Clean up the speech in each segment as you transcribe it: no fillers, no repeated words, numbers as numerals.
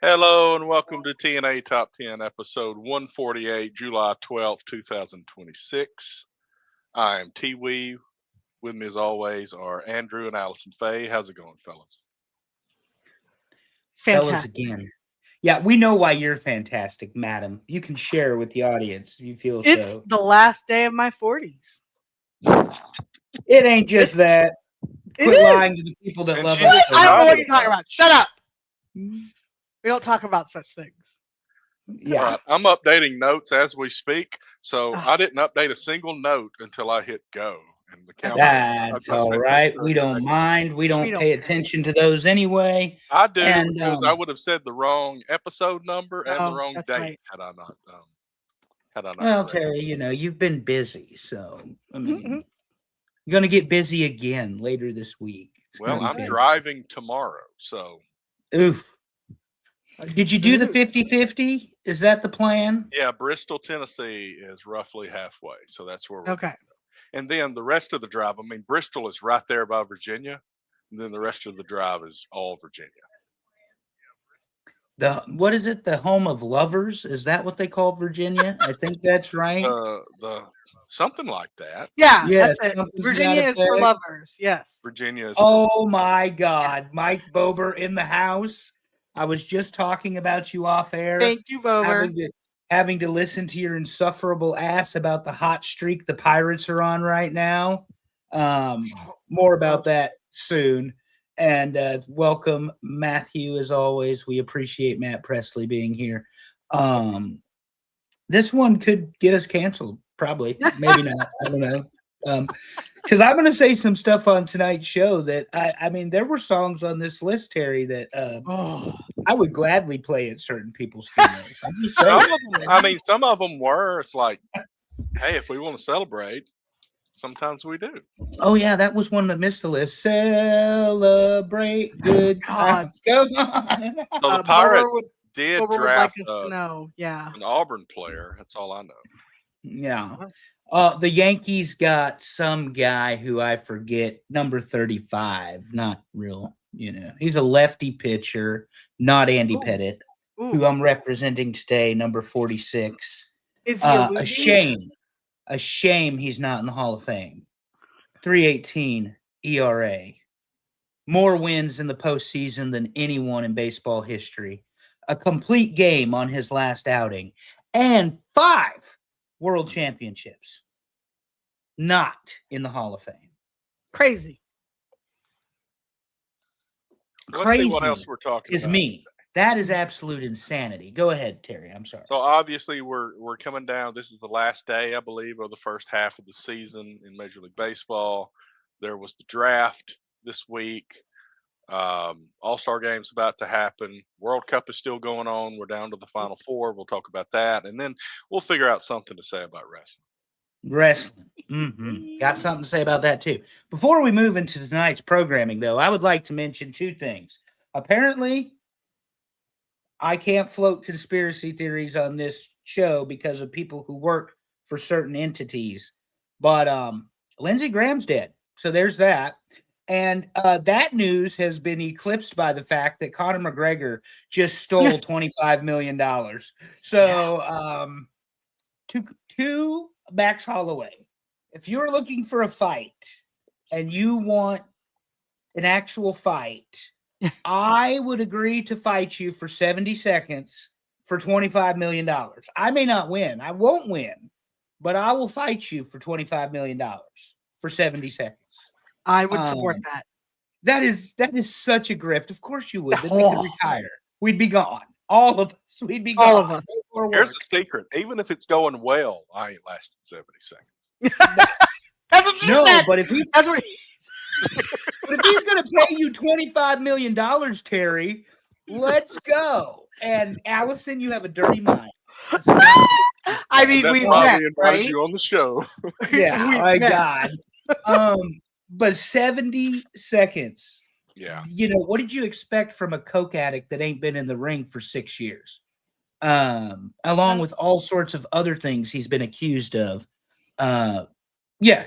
Hello and welcome to TNA Top 10, episode 148, July 12th, 2026. I am T Wee. With me, as always, are Andrew and Allison Faye. How's it going, fellas? Fellas Fantastic. again. Yeah, we know why you're fantastic, madam. You can share with the audience if you feel It's so. the last day of my 40s. It ain't just that. It Quit is. lying to the people that And love she's us. I don't know what you're excited talking about about. Shut up. We don't talk about such things. Yeah. All right, I'm updating notes as we speak, so Ugh. I didn't update a single note until I hit go. And the countdown. That's I all spent right. 30 We don't seconds. mind. We don't don't pay care. attention to those anyway. I do And, because I would have said the wrong episode number and the No, wrong that's date right. had I not. Had I not. Well, corrected. Terry, you've been busy, so I mean, Mhm. you're gonna get busy again later this week. It's Well, gonna I'm be driving tomorrow, so Oof. Did you do the 50-50? Is that the plan? yeah, Bristol, Tennessee is roughly halfway, so that's where we're Okay. going. And then the rest of the drive, I mean, Bristol is right there by Virginia, and then the rest of the drive is all Virginia. What is it? The home of lovers? Is that what they call Virginia? I think that's right. The something like that. Yeah, Yes, that's it. something to Virginia that is for effect. lovers. Yes. Virginia is. Oh my God, Mike Bober in the house. I was just talking about you off air. Thank you, Bober. Having to listen to your insufferable ass about the hot streak the Pirates are on right now. More about that soon. And welcome, Matthew, as always. We appreciate Matt Presley being here. This one could get us canceled, probably. Maybe not. I don't know. Because I'm going to say some stuff on tonight's show that, I mean, there were songs on this list, Terry, that I would gladly play at certain people's funerals. I'm just saying. Some of them were. It's like, hey, if we want to celebrate, sometimes we do. Oh, yeah, that was one that missed the list. Celebrate good times. Come on. So the Pirates Bober would draft like us to know. Yeah. an Auburn player. That's all I know. Yeah. The Yankees got some guy who I forget, number 35, not real, he's a lefty pitcher, not Andy Pettit, who I'm representing today, number 46. Is he a shame he's not in the Hall of Fame. 3.18 ERA. More wins in the postseason than anyone in baseball history. A complete game on his last outing. And 5 World Championships. Not in the Hall of Fame. Crazy. Let's see what else we're talking is about. Me. That is absolute insanity. Go ahead, Terry. I'm sorry. So obviously we're coming down. This is the last day, I believe, of the first half of the season in Major League Baseball. There was the draft this week. All-Star game's about to happen. World Cup is still going on. We're down to the Final Four. We'll talk about that, and then we'll figure out something to say about wrestling. Got something to say about that too. Before we move into tonight's programming, though, I would like to mention 2 things. Apparently, I can't float conspiracy theories on this show because of people who work for certain entities, but Lindsey Graham's dead. So there's that. And that news has been eclipsed by the fact that Conor McGregor just stole $25 million. So to Max Holloway, if you're looking for a fight and you want an actual fight, I would agree to fight you for 70 seconds for $25 million. I may not win. I won't win, but I will fight you for $25 million for 70 seconds. I would support that. That is such a grift. Of course you would. Then we could retire. We'd be gone. All of us. We'd be gone. All of us. Here's the secret. Even if it's going well, I ain't lasting 70 seconds. That's what you said. But if That's what but if he's going to pay you $25 million, Terry, let's go. And Allison, you have a dirty mind. I mean, That's we why met, we invited right? you on the show. Yeah, my God. But 70 seconds. Yeah. What did you expect from a coke addict that ain't been in the ring for 6 years? Along with all sorts of other things he's been accused of. Yeah.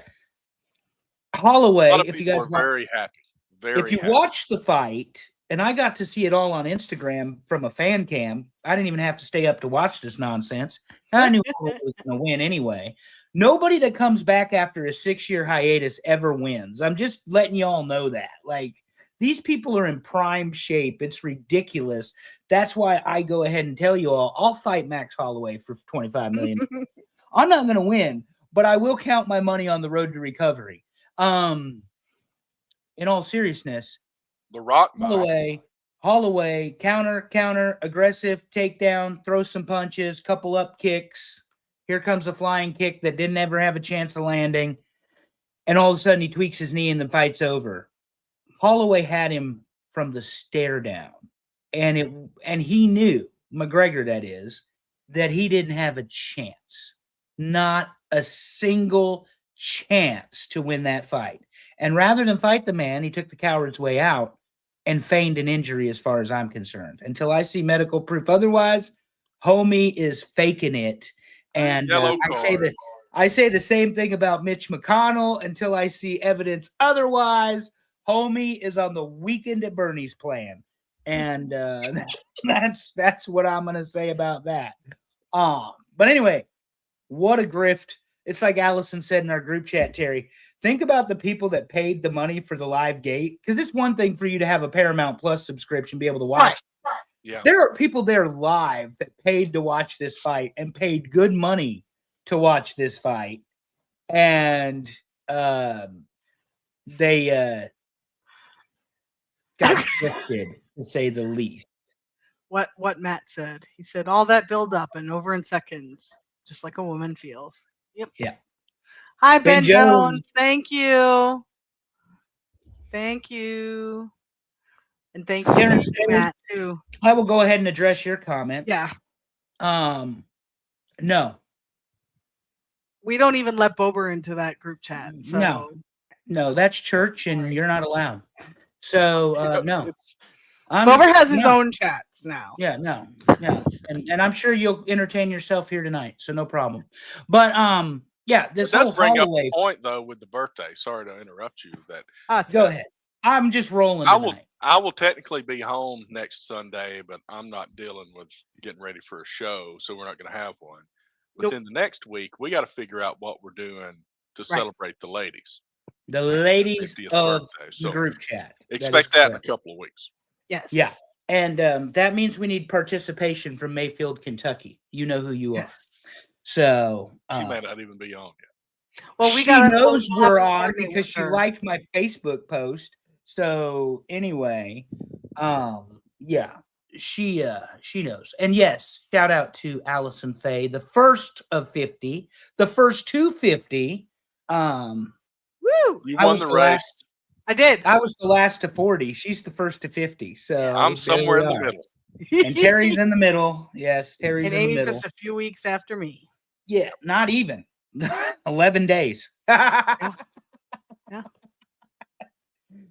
Holloway, if you guys are very happy. If you watch the fight, and I got to see it all on Instagram from a fan cam. I didn't even have to stay up to watch this nonsense. I knew Holloway was going to win anyway. Nobody that comes back after a 6-year hiatus ever wins. I'm just letting y'all know that. Like, these people are in prime shape. It's ridiculous. That's why I go ahead and tell you all, I'll fight Max Holloway for $25 million. I'm not going to win, but I will count my money on the road to recovery. In all seriousness, The Rock might. Holloway, counter, aggressive, takedown, throw some punches, couple up kicks. Here comes a flying kick that didn't ever have a chance of landing. And all of a sudden he tweaks his knee and the fight's over. Holloway had him from the stare down. And he knew, McGregor that is, that he didn't have a chance. Not a single chance to win that fight. And rather than fight the man, he took the coward's way out and feigned an injury as far as I'm concerned. Until I see medical proof otherwise, homie is faking it. And I say the same thing about Mitch McConnell until I see evidence otherwise. Homie is on the weekend at Bernie's plan. And that's what I'm going to say about that. But anyway, what a grift. It's like Allison said in our group chat, Terry. Think about the people that paid the money for the live gate, because it's one thing for you to have a Paramount Plus subscription, be able to watch. Right. Yeah. There are people there live that paid to watch this fight and paid good money to watch this fight. And they got gifted, to say the least. What Matt said. He said all that build up and over in seconds, just like a woman feels. Yep. Yeah. Hi, Ben Ben Jones. Jones. Thank you. Thank you. And thank you, Darren Staley. Matt, too. I will go ahead and address your comment. Yeah. No. We don't even let Bober into that group chat. So. No, that's church and you're not allowed. So, no. Bober has his own chats now. Yeah, no. And I'm sure you'll entertain yourself here tonight, so no problem. But yeah, this whole Holloway point though with the birthday. Sorry to interrupt you. Go ahead. I'm just rolling tonight. I will technically be home next Sunday, but I'm not dealing with getting ready for a show, so we're not going to have one. Within the next week, we got to figure out what we're doing to celebrate the ladies. The ladies of birthday. the group chat. Expect that in a couple of weeks. Yes. Yeah. And that means we need participation from Mayfield, Kentucky. You know who you are. So she may not even be on yet. Well, she knows we're on because she liked my Facebook post. So anyway, yeah, she knows. And yes, shout out to Allison Faye, the first of 50, the first 250. Woo! You won the race. I did. I was the last to 40. She's the first to 50. So I'm somewhere in the middle. And Terry's in the middle. Yes, Terry's in the middle. Just a few weeks after me. Yeah, not even 11 days. Yeah.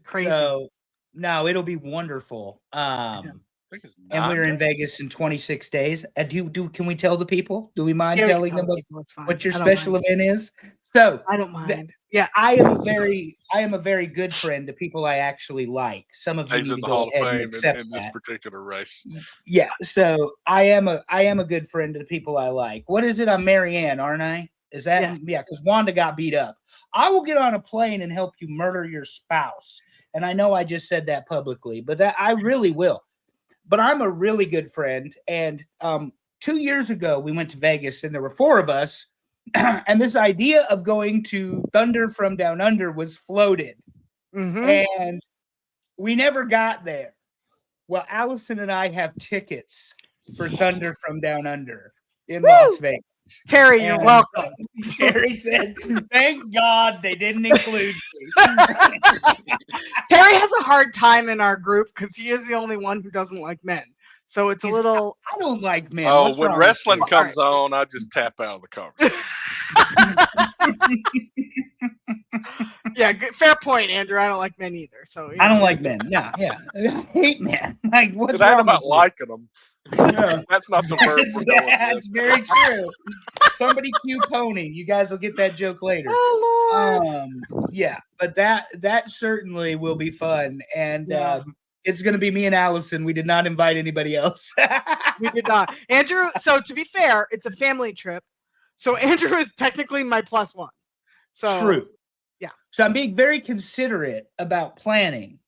Crazy. So no, it'll be wonderful. And we're in Vegas in 26 days. Can we tell the people? Do we mind telling them what your special event is? So I don't mind. Yeah, I am a very good friend to people I actually like. Some of you need to go ahead and accept in this particular race. Yeah, so I am a good friend to the people I like. What is it? I'm Marianne, aren't I? Is that because Wanda got beat up? I will get on a plane and help you murder your spouse. And I know I just said that publicly, but that I really will. But I'm a really good friend. And 2 years ago, we went to Vegas and there were 4 of us. And this idea of going to Thunder from Down Under was floated. Mm-hmm. And we never got there. Well, Allison and I have tickets for Thunder from Down Under in Las Vegas. Terry, you're welcome. Terry said, thank God they didn't include me. Terry has a hard time in our group because he is the only one who doesn't like men. So it's a little. I don't like men. Oh, when wrestling comes on, I just tap out of the conversation. Yeah, fair point, Andrew. I don't like men either. So I don't like men. Yeah. I hate men. Like, what's wrong about liking them? Yeah. That's not the verb we're going with. That's very true. Somebody cue Pony. You guys will get that joke later. Oh Lord. Yeah, but that certainly will be fun. And It's going to be me and Allison. We did not invite anybody else. We did not. Andrew, so to be fair, it's a family trip. So Andrew is technically my +1. So True. yeah. So I'm being very considerate about planning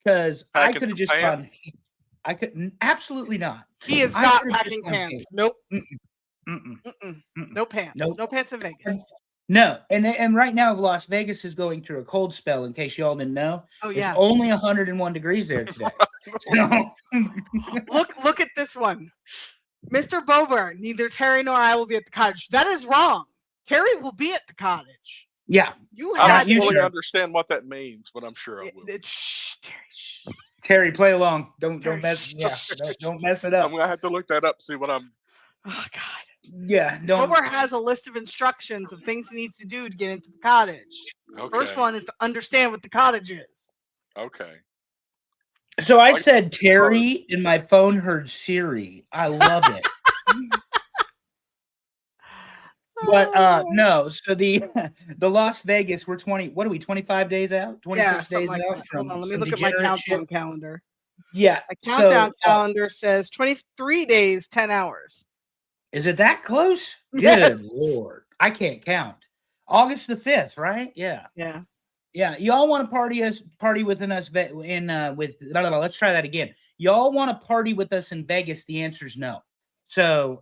because I Packing could have some just pants? gone. I could absolutely not. he is I not could've just packing gone pants. cake. Nope. Mm-mm. No pants. Nope. No pants in Vegas. No, and right now Las Vegas is going through a cold spell. In case y'all didn't know, Oh it's yeah. only 101 degrees there today. So, Look at this one. Mr. Bober, neither Terry nor I will be at the cottage. That is wrong. Terry will be at the cottage. yeah, You I Not had don't you, fully sir. understand what that means, but I'm sure I will. Shh, Terry. Shh. Terry, play along. Don't Terry, mess. shh, Yeah, shh, shh, don't mess it I'm up. gonna have to look that up, see what I'm. Oh God. Yeah, don't. Bober has a list of instructions of things he needs to do to get into the cottage. Okay. First one is to understand what the cottage is. Okay. So I Like- said Terry, and my phone heard Siri. I love it. But Oh, no, so the Las Vegas, we're 20, what are we, 25 days out? 26 something days like out that. from Hold on, let me some look at my degenerate countdown shit. calendar. Yeah. My countdown So calendar says 23 days, 10 hours. is it that close? Yes. Good Lord. I can't count. August the 5th, right? Yeah. Yeah. Yeah. Y'all want to party within us let's try that again. Y'all want to party with us in Vegas? The answer is no. So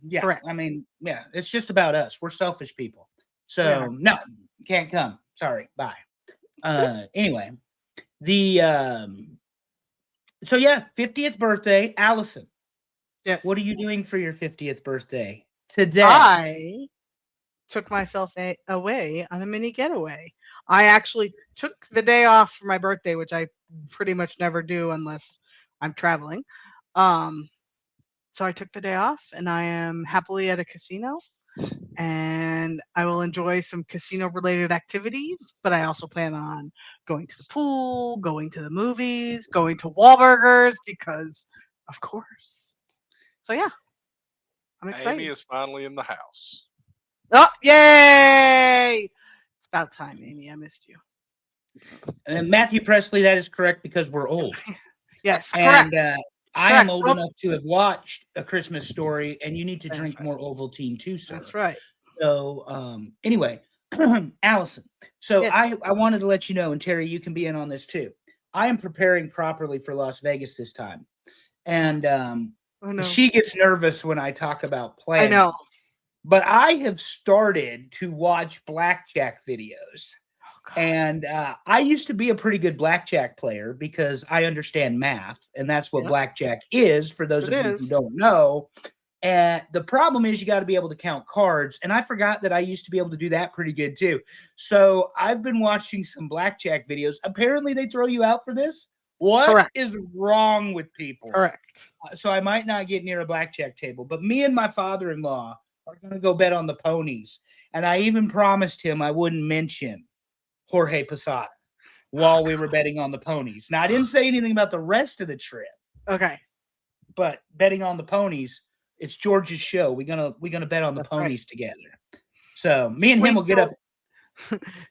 yeah, Correct. I mean, yeah, it's just about us. We're selfish people. So are. no, can't come. Sorry, bye. Anyway, the so yeah, 50th birthday, Allison. Yes. What are you doing for your 50th birthday today? I took myself away on a mini getaway. I actually took the day off for my birthday, which I pretty much never do unless I'm traveling. So I took the day off and I am happily at a casino and I will enjoy some casino related activities, but I also plan on going to the pool, going to the movies, going to Wahlburgers because of course. So yeah, I'm excited. Amy is finally in the house. Oh, yay! It's about time, Amy. I missed you. Matthew Presley, that is correct because we're old. Yes, correct. And I am Correct. old Well- enough to have watched A Christmas Story, and you need to That's drink right. more Ovaltine too, sir. That's right. So, anyway, Allison. So Yes. I wanted to let you know, and Terry, you can be in on this too. I am preparing properly for Las Vegas this time, and Oh no. she gets nervous when I talk about I planning. know. But I have started to watch blackjack videos. Oh, God. And I used to be a pretty good blackjack player because I understand math, and that's what Yep. blackjack is for those It of you who is. don't know. And the problem is you got to be able to count cards, and I forgot that I used to be able to do that pretty good too. So I've been watching some blackjack videos. Apparently, they throw you out for this. What is Correct. wrong with people? Correct. So I might not get near a blackjack table, but me and my father-in-law are going to go bet on the ponies. And I even promised him I wouldn't mention Jorge Posada while we were betting on the ponies. Now, I didn't say anything about the rest of the trip, Okay. but betting on the ponies, it's George's show. We're gonna bet on the That's right. ponies together. So me and Wait him will get up.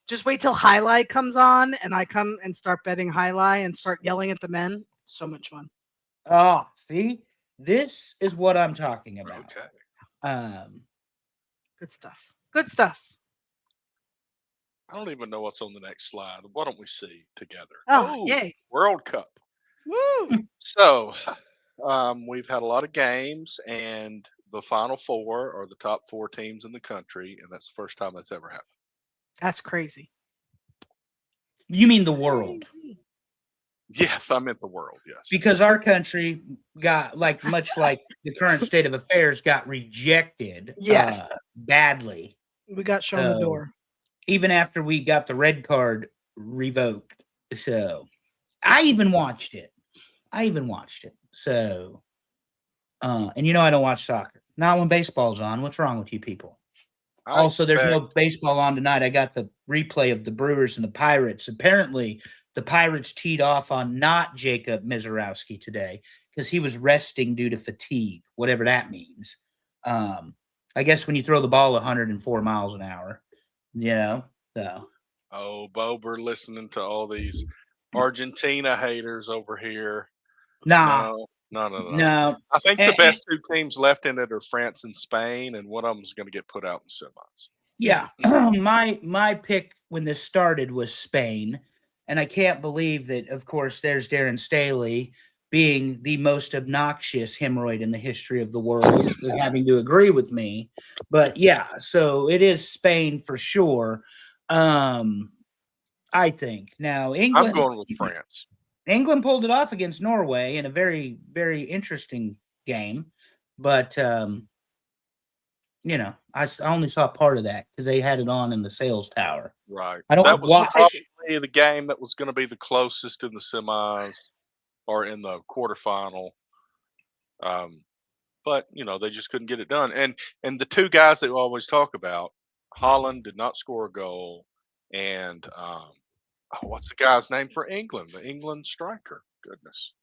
Just wait till Highlight comes on and I come and start betting Highlight and start yelling at the men. So much fun. Oh, see, this is what I'm talking about. Okay. Good stuff. Good stuff. I don't even know what's on the next slide. Why don't we see together? Oh, yay. World Cup. Woo. So, we've had a lot of games, and the Final Four are the top 4 teams in the country, and that's the first time that's ever happened. That's crazy. You mean the world? Yes, I meant the world. Yes. Because our country got much like the current state of affairs got rejected Yes. badly. We got shown the door. Even after we got the red card revoked. So I even watched it. So and I don't watch soccer. Not when baseball's on. What's wrong with you people? Also, there's no baseball on tonight. I got the replay of the Brewers and the Pirates. Apparently, the Pirates teed off on not Jacob Mizorowski today because he was resting due to fatigue, whatever that means. I guess when you throw the ball 104 miles an hour, so. Oh, Bober listening to all these Argentina haters over here. Nah, No. no. I think the And- best two teams left in it are France and Spain, and one of them is going to get put out in semis. Yeah, my pick when this started was Spain, and I can't believe that. Of course, there's Darren Staley being the most obnoxious hemorrhoid in the history of the world, having to agree with me. But yeah, so it is Spain for sure. I think now I'm England. going with France. England pulled it off against Norway in a very, very interesting game, but I only saw part of that because they had it on in the sales tower. Right. I don't That was watch. probably the game that was going to be the closest in the semis or in the quarterfinal. But they just couldn't get it done. And the two guys that we always talk about, Holland did not score a goal, and what's the guy's name for England? The England striker. Goodness.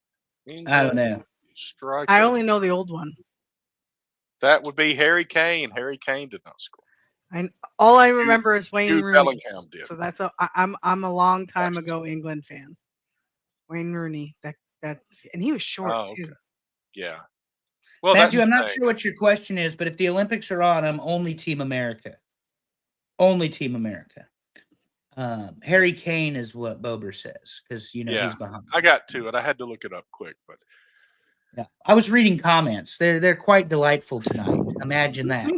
I don't know. Striker. I only know the old one. That would be Harry Kane. Harry Kane did not score. All I remember is Wayne Jude Rooney. Bellingham did. So that's I'm a long time ago England fan. Wayne Rooney. And he was short Oh, too. okay. Yeah. Well, Matthew, that's I'm the not thing. sure what your question is, but if the Olympics are on, I'm only Team America. Only Team America. Harry Kane is what Bober says because Yeah. he's behind. I got to it. I had to look it up quick, but Yeah, I was reading comments. They're quite delightful tonight. Imagine that.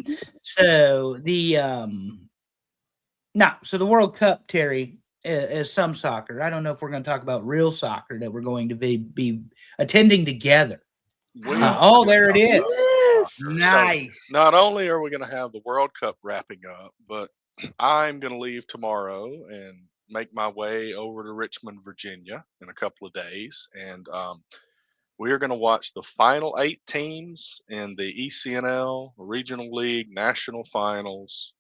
So so the World Cup, Terry, is some soccer. I don't know if we're going to talk about real soccer that we're going to be attending together. There it is. Yes. Nice. So not only are we going to have the World Cup wrapping up, but I'm going to leave tomorrow and make my way over to Richmond, Virginia in a couple of days. And we are going to watch the final 8 teams in the ECNL Regional League National Finals.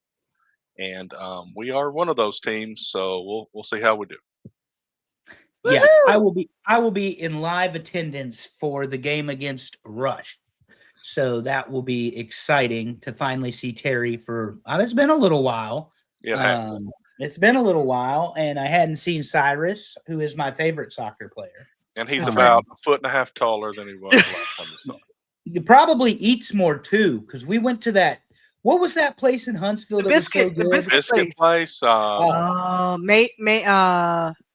And we are one of those teams, so we'll see how we do. Yeah, Woohoo! I will be in live attendance for the game against Rush. So that will be exciting to finally see Terry for it's been a little while. It's been a little while, and I hadn't seen Cyrus, who is my favorite soccer player. And he's That's about a foot and a half taller than he was last time we saw him. He probably eats more too, because we went to that. What was that place in Huntsville that was so good? the Biscuit place,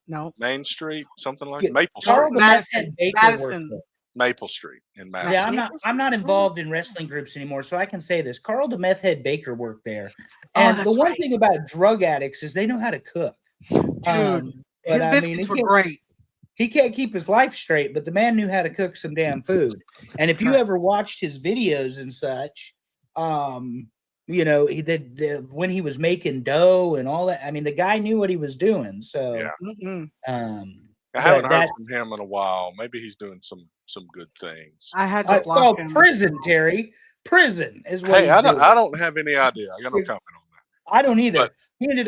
no. Main Street, something like Yeah, Maple Carl Street. the Meth Head Baker worked Madison. there. Maple Street in Madison. Yeah, I'm not involved in wrestling groups anymore, so I can say this. Carl the Meth Head Baker worked there. And the that's one right. thing about drug addicts is they know how to cook. Dude, But his I mean, biscuits were great. he can't keep his life straight, but the man knew how to cook some damn food. And if you ever watched his videos and such, he did when he was making dough and all that. I mean, the guy knew what he was doing. So, Yeah. Mm-mm. I haven't but heard that- from him in a while. Maybe he's doing some good things. I had to it's block called him. prison, Terry. Prison is what Hey, he's I doing. don't have any idea. I got no comment on that. I don't either. But-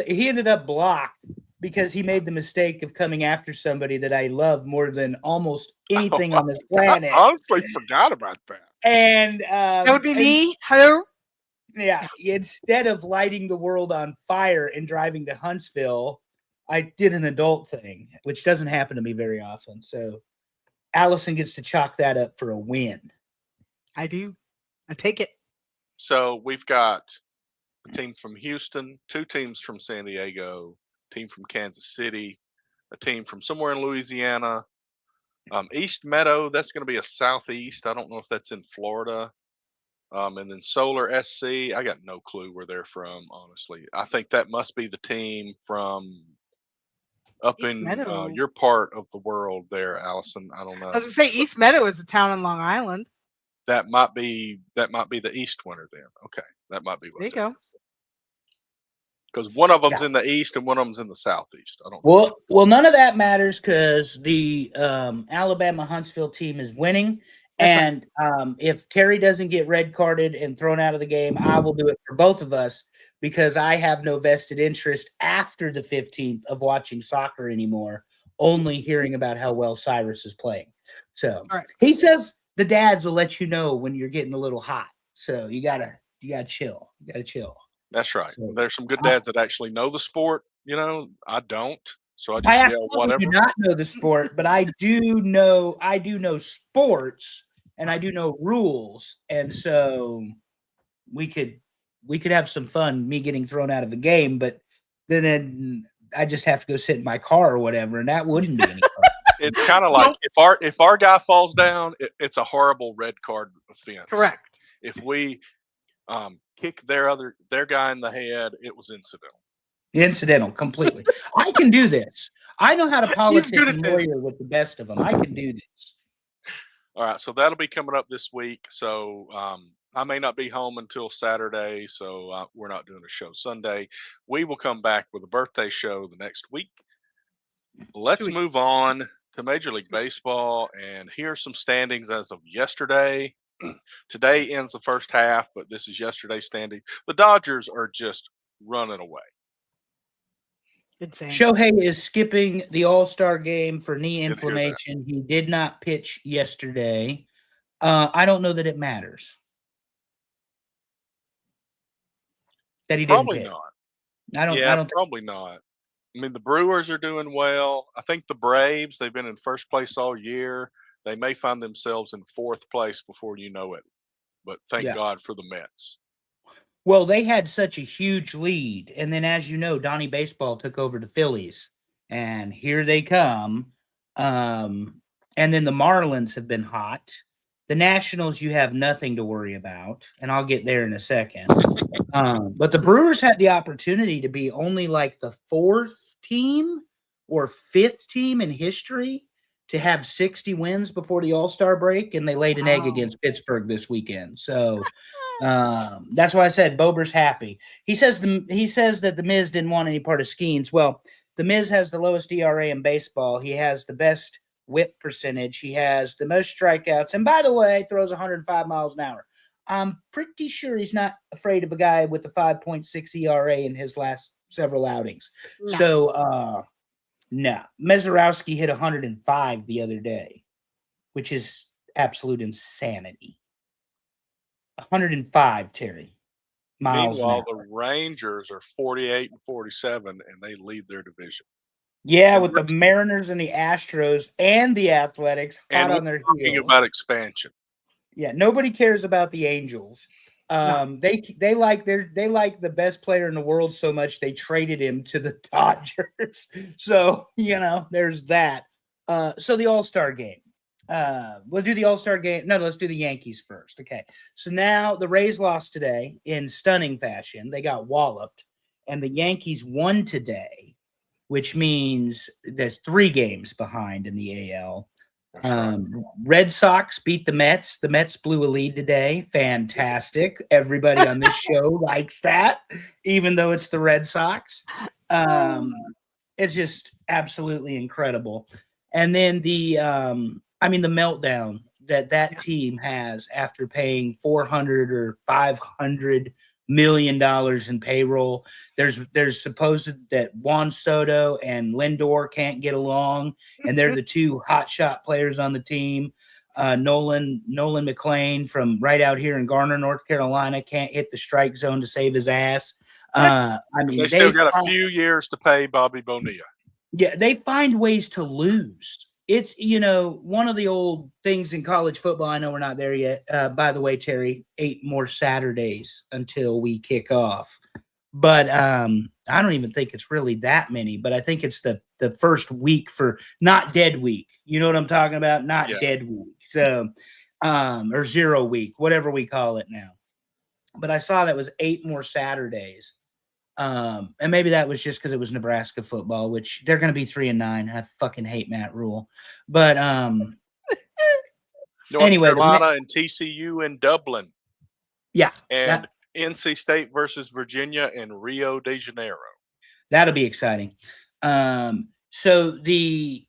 He ended up blocked because he made the mistake of coming after somebody that I love more than almost anything on this planet. I honestly forgot about that. And That would be and- me. Hello. Yeah, instead of lighting the world on fire and driving to Huntsville, I did an adult thing, which doesn't happen to me very often. So Allison gets to chalk that up for a win. I do. I take it. So we've got a team from Houston, 2 teams from San Diego, a team from Kansas City, a team from somewhere in Louisiana. East Meadow, that's going to be a Southeast. I don't know if that's in Florida. And then Solar SC, I got no clue where they're from, honestly. I think that must be the team from up East in Meadow. your part of the world there, Allison. I don't know. I was gonna say East Meadow is a town in Long Island. That might be the East winner then. Okay, that might be what. There you go. Because one of them's in the East and one of them's in the Southeast. I don't. Well, none of that matters because the Alabama Huntsville team is winning. That's And if Terry doesn't get red carded and thrown out of the game, I will do it for both of us because I have no vested interest after the 15th of watching soccer anymore, only hearing about how well Cyrus is playing. So All right. he says the dads will let you know when you're getting a little hot. So you gotta chill. You gotta chill. That's right. So- There's some good dads that actually know the sport. I don't. So I I just yell absolutely whatever. do not know the sport, but I do know sports, and I do know rules, and so we could have some fun. Me getting thrown out of the game, but then I just have to go sit in my car or whatever, and that wouldn't be any fun. It's kind of like if our guy falls down, it's a horrible red card offense. Correct. If we kick their guy in the head, it was incidental. Incidental, completely. I can do this. I know how to politic good at and this. lawyer with the best of them. I can do this. All right, so that'll be coming up this week. So I may not be home until Saturday, so we're not doing a show Sunday. We will come back with a birthday show the next week. Let's Sweet. move on to Major League Baseball, and here's some standings as of yesterday. Today ends the first half, but this is yesterday's standing. The Dodgers are just running away. Insane. Shohei is skipping the All-Star game for knee Did hear that. inflammation. He did not pitch yesterday. I don't know that it matters that he Probably didn't pitch. not. I don't. Probably not. I mean, the Brewers are doing well. I think the Braves, they've been in first place all year. They may find themselves in fourth place before you know it. But thank God for the Mets. Well, they had such a huge lead. And then, as you know, Donnie Baseball took over the Phillies. And here they come. And then the Marlins have been hot. The Nationals, you have nothing to worry about. And I'll get there in a second. But the Brewers had the opportunity to be only like the fourth team or fifth team in history to have 60 wins before the All-Star break, and they laid an egg against Pittsburgh this weekend. So that's why I said Bober's happy. He says that the Miz didn't want any part of Skeens. Well, the Miz has the lowest ERA in baseball. He has the best whip percentage. He has the most strikeouts. And by the way, throws 105 miles an hour. I'm pretty sure he's not afraid of a guy with a 5.6 ERA in his last several outings. No. So, no. Mezarowski hit 105 the other day, which is absolute insanity. 105, Terry. Miles Meanwhile, the Rangers are 48 and 47, and they lead their division. Yeah, with the Mariners and the Astros and the Athletics hot on their heels. Talking about expansion. Yeah, nobody cares about the Angels. They like the best player in the world so much they traded him to the Dodgers. So, there's that. So the All-Star game. We'll do the All-Star game. No, let's do the Yankees first. Okay. So now the Rays lost today in stunning fashion. They got walloped, and the Yankees won today, which means there's 3 games behind in the AL. Red Sox beat the Mets. The Mets blew a lead today. Fantastic. Everybody on this show likes that, even though it's the Red Sox. It's just absolutely incredible. And then the meltdown that team has after paying $400 or $500 million in payroll. There's supposed that Juan Soto and Lindor can't get along, and they're the 2 hotshot players on the team. Nolan McLean from right out here in Garner, North Carolina, can't hit the strike zone to save his ass. They still got a few years to pay Bobby Bonilla. Yeah, they find ways to lose. It's, one of the old things in college football. I know we're not there yet. By the way, Terry, 8 more Saturdays until we kick off. But I don't even think it's really that many. But I think it's the first week for not dead week. You know what I'm talking about? Not dead week. So, or 0 week, whatever we call it now. But I saw that was 8 more Saturdays. And maybe that was just because it was Nebraska football, which they're going to be 3-9. I fucking hate Matt Rule. But North Carolina and TCU in Dublin. Yeah. And NC State versus Virginia in Rio de Janeiro. That'll be exciting. So the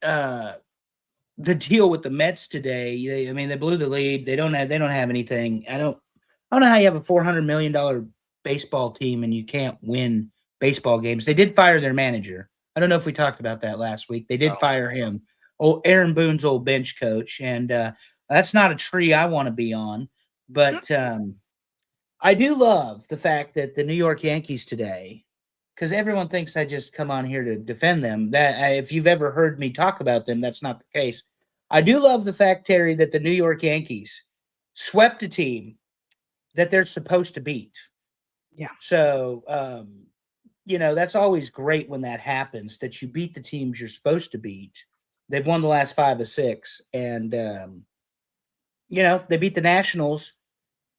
deal with the Mets today, they blew the lead. They don't have anything. I don't know how you have a $400 million baseball team and you can't win baseball games. They did fire their manager. I don't know if we talked about that last week. They did fire him. Aaron Boone's old bench coach. And that's not a tree I want to be on. But I do love the fact that the New York Yankees today because everyone thinks I just come on here to defend them. If you've ever heard me talk about them, that's not the case. I do love the fact, Terry, that the New York Yankees swept a team that they're supposed to beat. Yeah. So, that's always great when that happens, that you beat the teams you're supposed to beat. They've won the last 5 of 6, and, they beat the Nationals,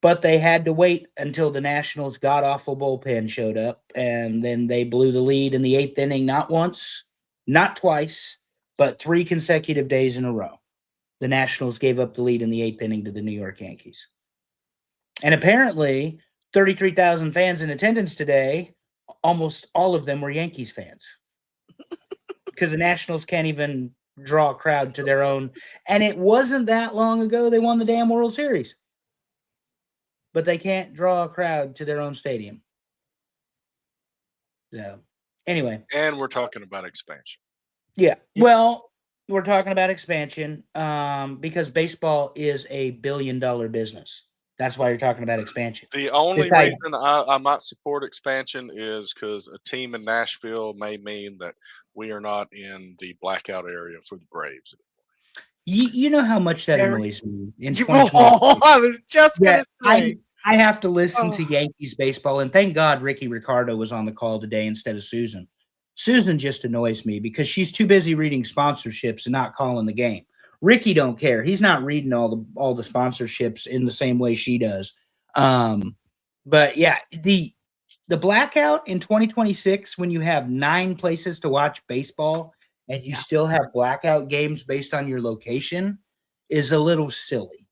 but they had to wait until the Nationals' god-awful bullpen showed up, and then they blew the lead in the 8th inning, not once, not twice, but 3 consecutive days in a row. The Nationals gave up the lead in the 8th inning to the New York Yankees. And apparently, 33,000 fans in attendance today, almost all of them were Yankees fans. Because the Nationals can't even draw a crowd to their own. And it wasn't that long ago they won the damn World Series. But they can't draw a crowd to their own stadium. So, anyway. And we're talking about expansion. Yeah. Well, we're talking about expansion because baseball is a billion-dollar business. That's why you're talking about expansion. The only reason I might support expansion is because a team in Nashville may mean that we are not in the blackout area for the Braves. You know how much that annoys me in 2020. I was just going to say. I have to listen to Yankees baseball, and thank God Ricky Ricardo was on the call today instead of Susan. Susan just annoys me because she's too busy reading sponsorships and not calling the game. Ricky don't care. He's not reading all the sponsorships in the same way she does. But yeah, the blackout in 2026, when you have 9 places to watch baseball and you still have blackout games based on your location, is a little silly,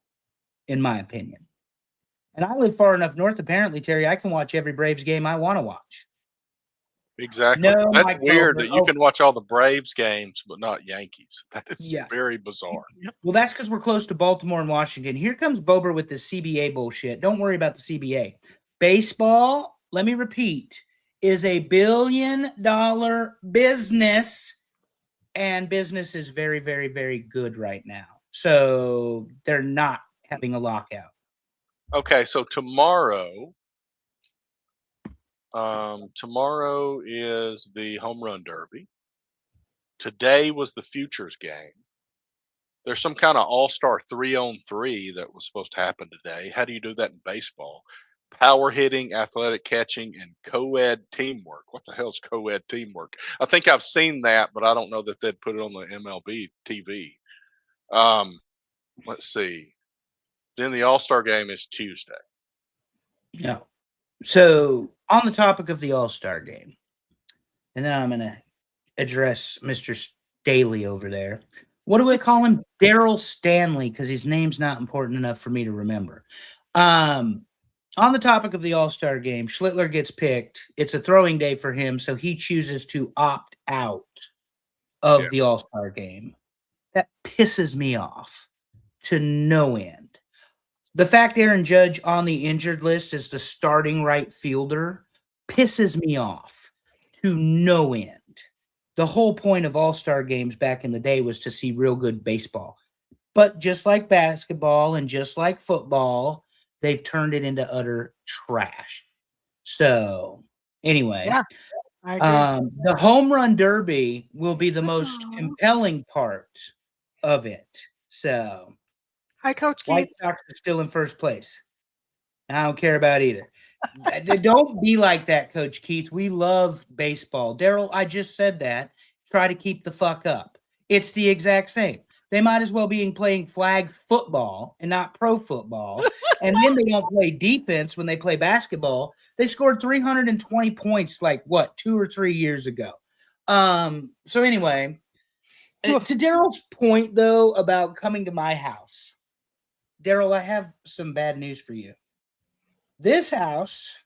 in my opinion. And I live far enough north, apparently, Terry, I can watch every Braves game I want to watch. Exactly. No, that's Mike weird Bowman. that you can watch all the Braves games, but not Yankees. That is very bizarre. Well, that's because we're close to Baltimore and Washington. Here comes Bober with this CBA bullshit. Don't worry about the CBA. Baseball, let me repeat, is a billion-dollar business, and business is very, very, very good right now. So they're not having a lockout. Okay, so tomorrow is the home run derby. Today was the futures game. There's some kind of all-star 3-on-3 that was supposed to happen today. How do you do that in baseball? Power hitting, athletic catching, and co-ed teamwork. What the hell is co-ed teamwork? I think I've seen that, but I don't know that they'd put it on the MLB TV. Let's see. Then the all-star game is Tuesday. Yeah. So on the topic of the all-star game, and then I'm going to address Mr. Staley over there. What do we call him? Daryl Stanley, because his name's not important enough for me to remember. On the topic of the all-star game, Schlittler gets picked. It's a throwing day for him, so he chooses to opt out of the all-star game. That pisses me off to no end. The fact Aaron Judge on the injured list is the starting right fielder pisses me off to no end. The whole point of all-star games back in the day was to see real good baseball. But just like basketball and just like football, they've turned it into utter trash. So, anyway, I agree. the home run derby will be the most compelling part of it. So, hi, Coach Keith. White Sox are still in first place. I don't care about either. Don't be like that, Coach Keith. We love baseball. Daryl, I just said that. Try to keep the fuck up. It's the exact same. They might as well be playing flag football and not pro football. And then they don't play defense when they play basketball. They scored 320 points 2 or 3 years ago. So anyway, to Daryl's point, though, about coming to my house, Daryl, I have some bad news for you. This house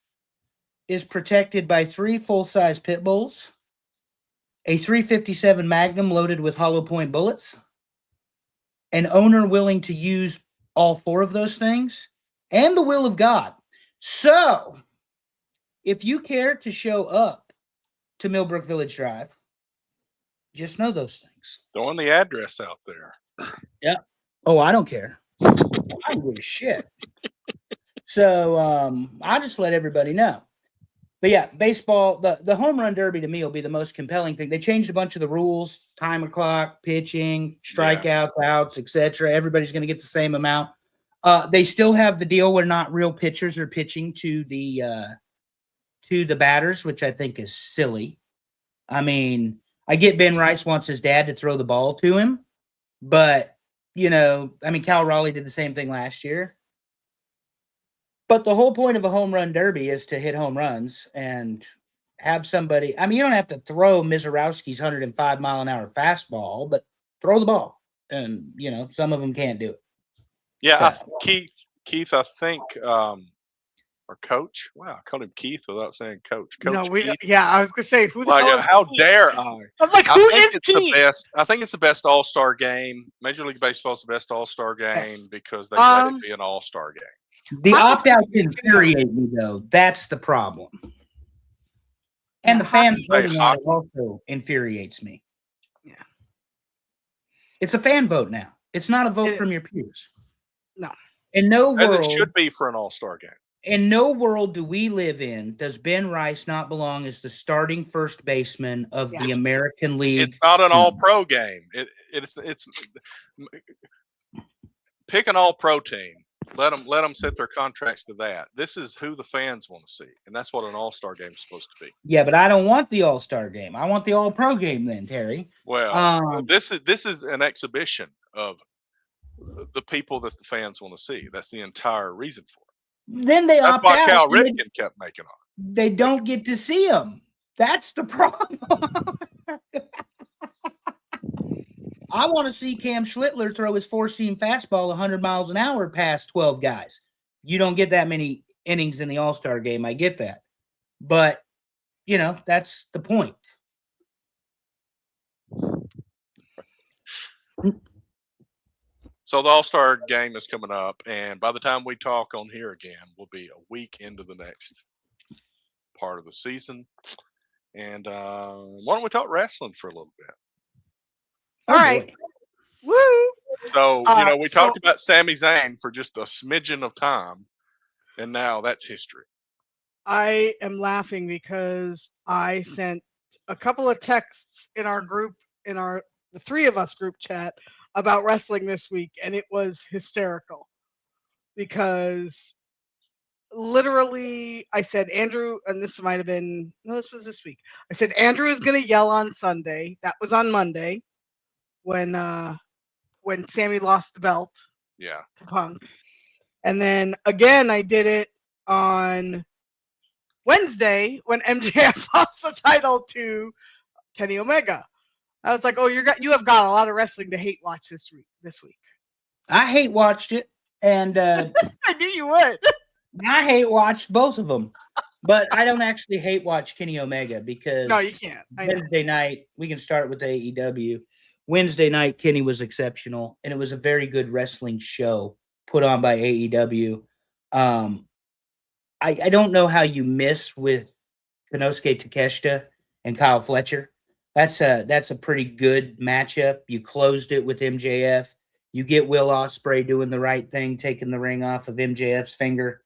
is protected by 3 full-size pit bulls, a .357 Magnum loaded with hollow point bullets, an owner willing to use all 4 of those things, and the will of God. So, if you care to show up to Millbrook Village Drive, just know those things. Throwing the address out there. Yeah. Oh, I don't care. I don't give a shit. So, I'll just let everybody know. But yeah, baseball, the home run derby to me will be the most compelling thing. They changed a bunch of the rules, timer clock, pitching, strikeouts, outs, etc. Everybody's going to get the same amount. They still have the deal where not real pitchers are pitching to the batters, which I think is silly. I mean, I get Ben Rice wants his dad to throw the ball to him, but Cal Raleigh did the same thing last year. But the whole point of a home run derby is to hit home runs and have somebody. I mean, you don't have to throw Mizorowski's 105-mile-an-hour fastball, but throw the ball. And, some of them can't do it. Yeah, So. Keith, I think, or Coach. Wow, I called him Keith without saying Coach. Coach Keith. Yeah, I was gonna say who the hell is how Keith? dare I? I was like, who is Keith? I think it's the best All-Star game. Major League Baseball is the best All-Star game because they let it be an All-Star game. The opt-outs infuriate me, though. That's the problem. And the fans voting on it also infuriates me. Yeah. It's a fan vote now. It's not a vote from your peers. No. As it should be for an All-Star game. In no world do we live in does Ben Rice not belong as the starting first baseman of the American League. It's not an All-Pro game. It's pick an All-Pro team. Let them set their contracts to that. This is who the fans want to see, and that's what an All-Star game is supposed to be. Yeah, but I don't want the All-Star game. I want the All-Pro game then, Terry. Well, this is an exhibition of the people that the fans want to see. That's the entire reason for it. Then they opt out. That's why Cal Ripken kept making on. They don't get to see them. That's the problem. I want to see Cam Schlittler throw his four-seam fastball 100 miles an hour past 12 guys. You don't get that many innings in the All-Star game. I get that. But, that's the point. So the All-Star game is coming up, and by the time we talk on here again, we'll be a week into the next part of the season. And why don't we talk wrestling for a little bit? All right. Woo! So, we talked about Sami Zayn for just a smidgen of time, and now that's history. I am laughing because I sent a couple of texts in our group, the three of us group chat about wrestling this week, and it was hysterical because literally I said Andrew, and this might have been, no, this was this week. I said Andrew is going to yell on Sunday. That was on Monday. When Sammy lost the belt to Punk. And then again, I did it on Wednesday when MJF lost the title to Kenny Omega. I was like, oh, you have got a lot of wrestling to hate watch this week. I hate watched it, and I knew you would. I hate watched both of them. But I don't actually hate watch Kenny Omega because no, you can't. Wednesday night, we can start with AEW. Wednesday night, Kenny was exceptional, and it was a very good wrestling show put on by AEW. I don't know how you miss with Konosuke Takeshita and Kyle Fletcher. That's a pretty good matchup. You closed it with MJF. You get Will Ospreay doing the right thing, taking the ring off of MJF's finger,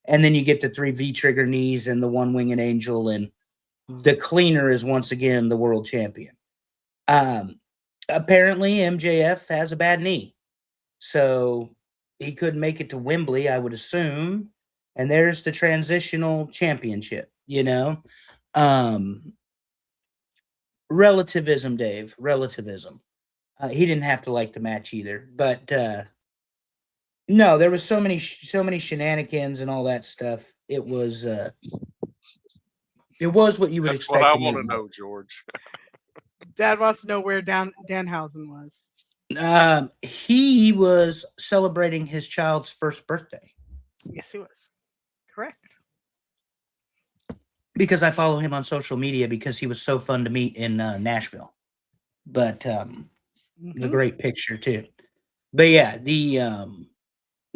and then you get the 3 V-trigger knees and the one-winged angel, and the cleaner is once again the world champion. Apparently, MJF has a bad knee, so he couldn't make it to Wembley, I would assume. And there's the transitional championship, Relativism, Dave. Relativism. He didn't have to like the match either, but no, there was so many shenanigans and all that stuff. It was what you would expect. That's what I want to know, George. Dad wants to know where Danhausen was. He was celebrating his child's first birthday. Yes, he was. Correct. Because I follow him on social media because he was so fun to meet in Nashville. But the great picture too. But yeah, the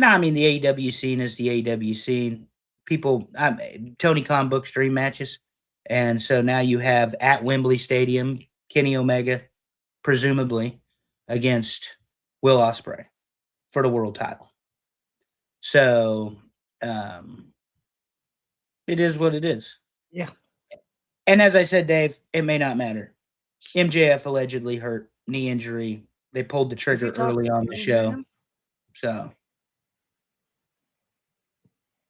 AEW scene is the AEW scene. People, Tony Khan books dream matches, and so now you have at Wembley Stadium Kenny Omega, presumably against Will Ospreay for the world title. So it is what it is. Yeah. And as I said, Dave, it may not matter. MJF allegedly hurt, knee injury. They pulled the Is he trigger early on the talking show. to him? So,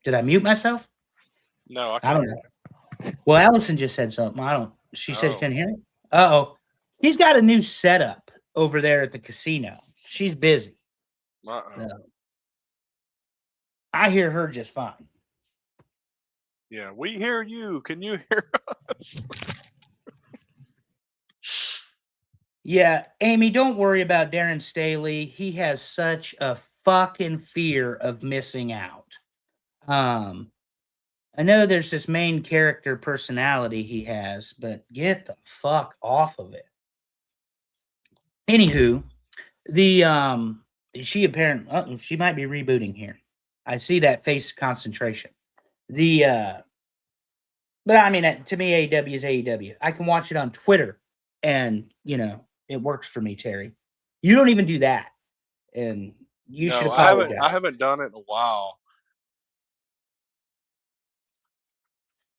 did I mute myself? No, I I can't don't hear know. Well, Allison just said something. I don't. She said, Oh. "Can you hear me?" Uh-oh. He's got a new setup over there at the casino. She's busy. you. Uh-oh. So, I hear her just fine. Yeah, we hear you. Can you hear us? Yeah, Amy, don't worry about Darren Staley. He has such a fucking fear of missing out. I know there's this main character personality he has, but get the fuck off of it. Anywho, the she might be rebooting here. I see that face concentration. But I mean, to me, AEW is AEW. I can watch it on Twitter, and it works for me, Terry. You don't even do that, and you should No, apologize. I haven't done it in a while.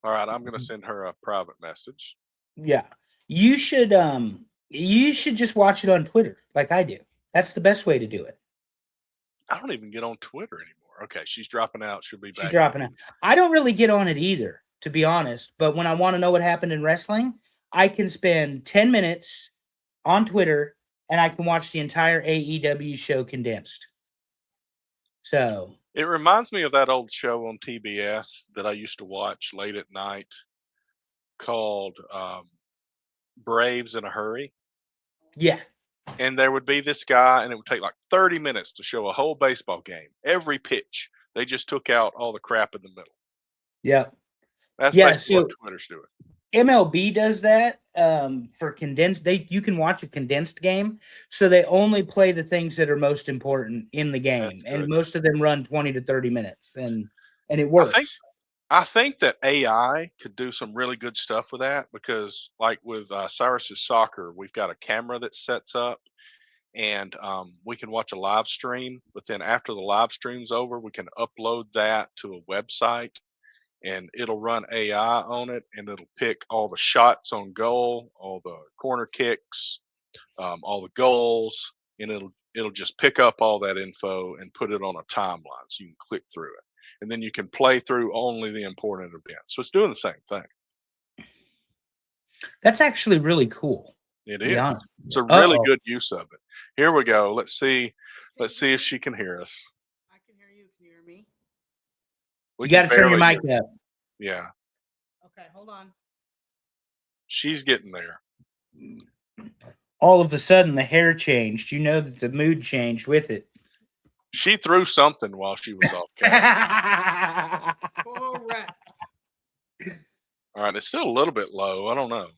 All right, I'm gonna send her a private message. Yeah, you should just watch it on Twitter like I do. That's the best way to do it. I don't even get on Twitter anymore. Okay, she's dropping out. She'll be back. She's dropping out. I don't really get on it either, to be honest. But when I want to know what happened in wrestling, I can spend 10 minutes on Twitter and I can watch the entire AEW show condensed. So It reminds me of that old show on TBS that I used to watch late at night called Braves in a Hurry. yeah, And there would be this guy, and it would take like 30 minutes to show a whole baseball game, every pitch. They just took out all the crap in the middle. yeah. That's Yeah, basically what Twitter's doing. MLB does that for condensed. You can watch a condensed game, so they only play the things that are most important in the game, and most of them run 20 to 30 minutes, and it works. I think that AI could do some really good stuff with that because, like with Cyrus's soccer, we've got a camera that sets up, and we can watch a live stream. But then after the live stream's over, we can upload that to a website, and it'll run AI on it, and it'll pick all the shots on goal, all the corner kicks, all the goals, and it'll just pick up all that info and put it on a timeline so you can click through it. And then you can play through only the important events. So it's doing the same thing. That's actually really cool. It to be is. honest. It's a really good use of it. Here we go. Let's see if she can hear us. I can hear you. Can you hear me? You got to turn your mic up. Yeah. Okay, hold on. She's getting there. All of a sudden, the hair changed. You know that the mood changed with it. She threw something while she was off camera. Correct. All right, it's still a little bit low. I don't know.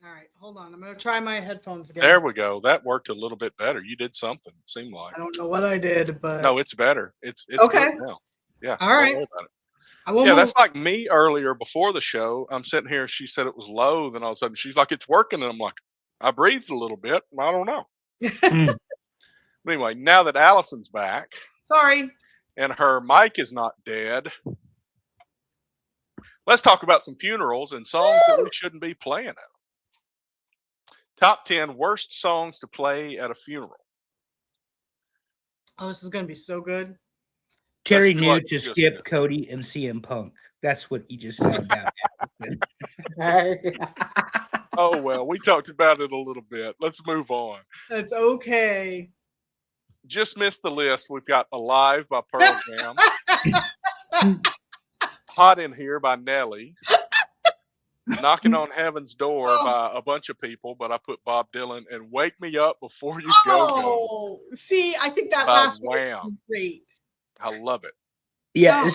All right, hold on. I'm going to try my headphones again. There we go. That worked a little bit better. You did something, it seemed like. I don't know what I did, but No, it's better. It's okay good now. Yeah. All right. Don't worry about it. I will Yeah, move. that's like me earlier before the show. I'm sitting here. She said it was low. Then all of a sudden she's like, it's working. And I'm like, I breathed a little bit. I don't know. Anyway, now that Allison's back. Sorry. And her mic is not dead. Let's talk about some funerals and songs that we shouldn't be playing at. Top 10 worst songs to play at a funeral. Oh, this is going to be so good. Terry knew to skip Cody and CM Punk. That's what he just found out. Oh, well, we talked about it a little bit. Let's move on. That's okay. Just missed the list. We've got Alive by Pearl Jam. Hot in Here by Nelly. Knocking on Heaven's Door by a bunch of people, but I put Bob Dylan, and Wake Me Up Before You Go. See, I think that last one is great. I love it. Yeah,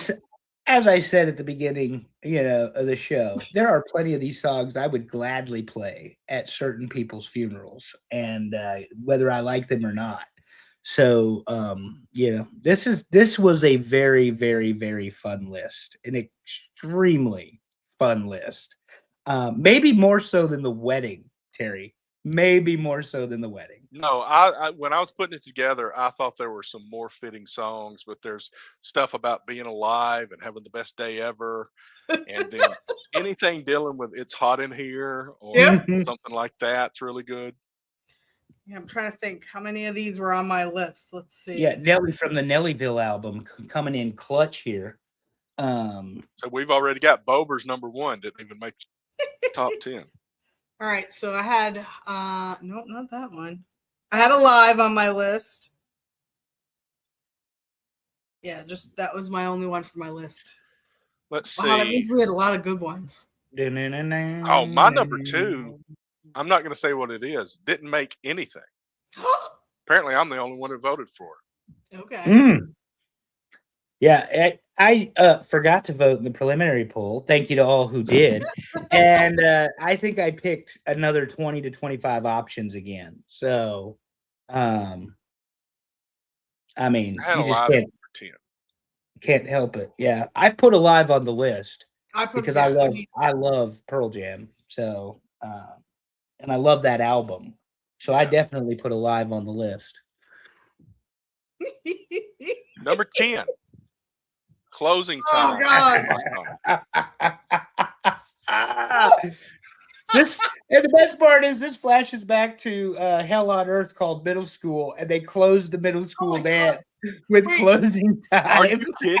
as I said at the beginning, of the show, there are plenty of these songs I would gladly play at certain people's funerals, and whether I like them or not. So, this was a very, very, very fun list, an extremely fun list. Maybe more so than the wedding, Terry. Maybe more so than the wedding. No, I when I was putting it together, I thought there were some more fitting songs, but there's stuff about being alive and having the best day ever, and then anything dealing with "It's Hot in Here" or Yep. something like that's really good. Yeah, I'm trying to think how many of these were on my list. Let's see. Yeah, Nelly from the Nellyville album coming in clutch here. So we've already got Bober's number one. Didn't even make top 10. All right, so I had nope, not that one. I had Alive on my list. Yeah, just that was my only one for my list. Let's Wow, that see. means we had a lot of good ones. Oh, my number 2. I'm not going to say what it is. Didn't make anything. Apparently, I'm the only one who voted for it. Okay. Yeah, I forgot to vote in the preliminary poll. Thank you to all who did. And I think I picked another 20 to 25 options again. So, I mean, I had you a just lot of number 10. can't help it. Yeah, I put Alive on the list I put because yeah, I love Pearl Jam. So, and I love that album. So I definitely put Alive on the list. Number 10. Closing Oh, time. God. This and the best part is this flashes back to Hell on Earth called Middle School, and they closed the middle school my dance with Wait. closing Are you time. kidding?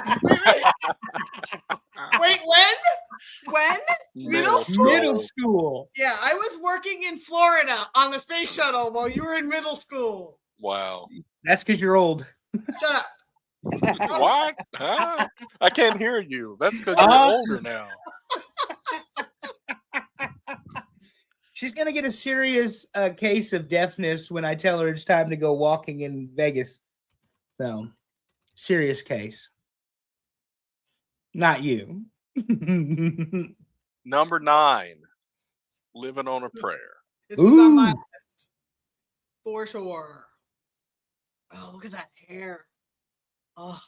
Wait, when? Middle school? Middle school. Yeah, I was working in Florida on the space shuttle while you were in middle school. Wow. That's because you're old. Shut up. What? Huh? I can't hear you. That's because you're older now. She's gonna get a serious case of deafness when I tell her it's time to go walking in Vegas. So, serious case. Not you. Number 9. Living on a Prayer. This was on my Ooh. list. For sure. Oh, look at that hair. Oh,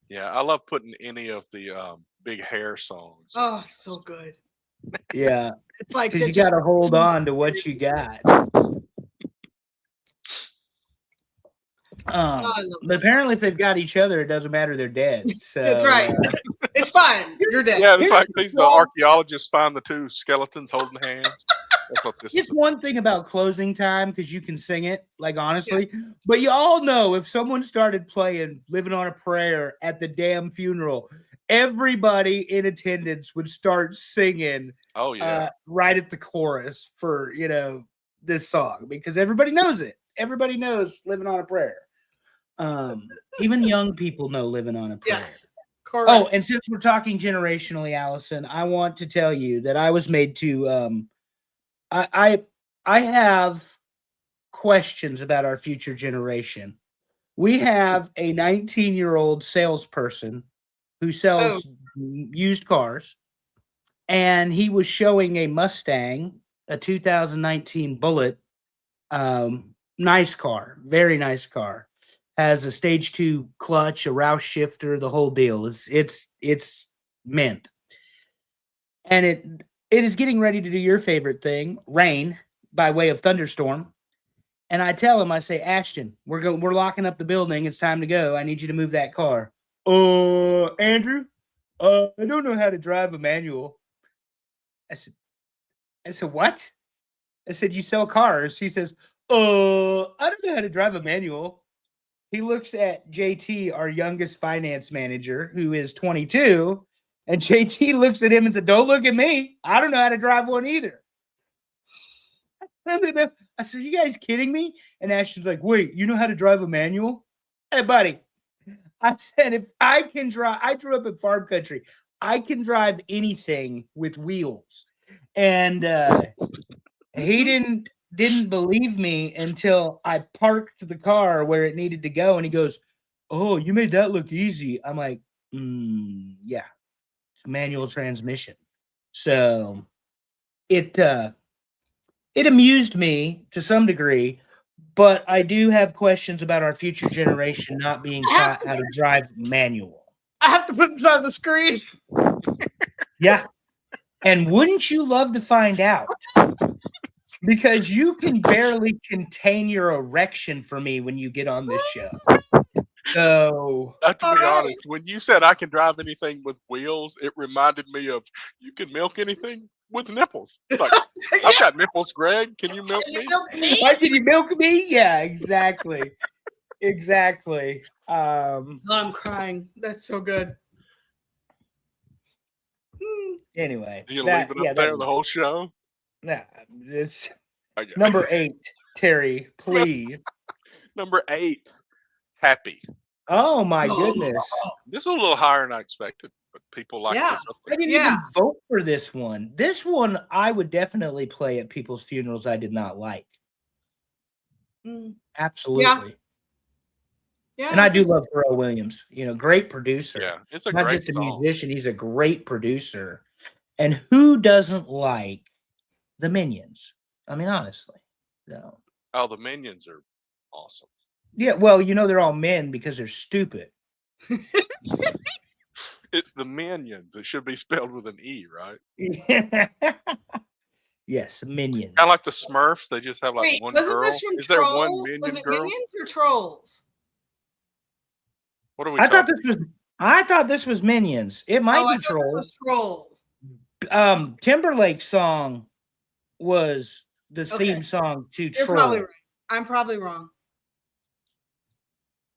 Yeah, I love putting any of the big hair songs. oh, so good. Yeah, It's like because they you just- got to hold on to what you got. Oh, I love But this apparently, if they've got each other, it doesn't matter. They're dead. So, That's right. It's fine. You're dead. Yeah, it's like the Well- archaeologists find the two skeletons holding hands. That's what this It's is. one thing about closing time because you can sing it, like honestly. But you all know if someone started playing "Living on a Prayer" at the damn funeral, everybody in attendance would start singing Oh yeah. right at the chorus for this song because everybody knows it. Everybody knows "Living on a Prayer." Even young people know "Living on a Prayer." Yes. Correct. Oh, and since we're talking generationally, Allison, I want to tell you that I was made to I have questions about our future generation. We have a 19-year-old salesperson who sells used cars, and he was showing a Mustang, a 2019 Bullet, nice car, very nice car. Has a stage 2 clutch, a Roush shifter, the whole deal. It's mint. And it is getting ready to do your favorite thing, rain by way of thunderstorm. And I tell him, I say, Ashton, we're locking up the building. It's time to go. I need you to move that car. Andrew, I don't know how to drive a manual. I said, what? I said, you sell cars. He says, I don't know how to drive a manual. He looks at JT, our youngest finance manager, who is 22, and JT looks at him and said, don't look at me. I don't know how to drive one either. I said, are you guys kidding me? And Ashton's like, wait, you know how to drive a manual? Hey, buddy. I said, if I can drive, I grew up in farm country. I can drive anything with wheels. And he didn't believe me until I parked the car where it needed to go. And he goes, oh, you made that look easy. I'm like, yeah, it's a manual transmission. So it amused me to some degree, but I do have questions about our future generation not being taught how to drive manual. I have to put this on the screen. Yeah. And wouldn't you love to find out because you can barely contain your erection for me when you get on this show. So Not to All be right. honest, when you said I can drive anything with wheels, it reminded me of you can milk anything with nipples. Like, I've got nipples, Greg. Can you milk me? why can you milk me? Yeah, exactly. Exactly. I'm crying. That's so good. Anyway, You that leave it yeah, up that there the was, whole show? nah, it's I got- number 8, Terry, please. Number 8, Happy. Oh my Oh. goodness. This is a little higher than I expected, but people like Yeah. this up I there. didn't even vote for this one. This one I would definitely play at people's funerals I did not like. Mm. Absolutely. Yeah. And I do love Pharrell Williams. You know, great producer. Yeah, it's a Not great just a song. musician, he's a great producer. And who doesn't like the Minions? I mean, honestly. No. Oh, the Minions are awesome. Yeah, well, you know they're all men because they're stupid. It's the Minions. It should be spelled with an E, right? Yes, Minions. Kind of like the Smurfs. They just have like Wait, one wasn't girl. this from Is there Trolls? one Minion Was it girl? Minions or Trolls? What are we I thought talking? I thought this was Minions. It might Oh, I be thought this Trolls. was Trolls. Timberlake's song was the theme Okay. song to You're Troll. probably right. I'm probably wrong.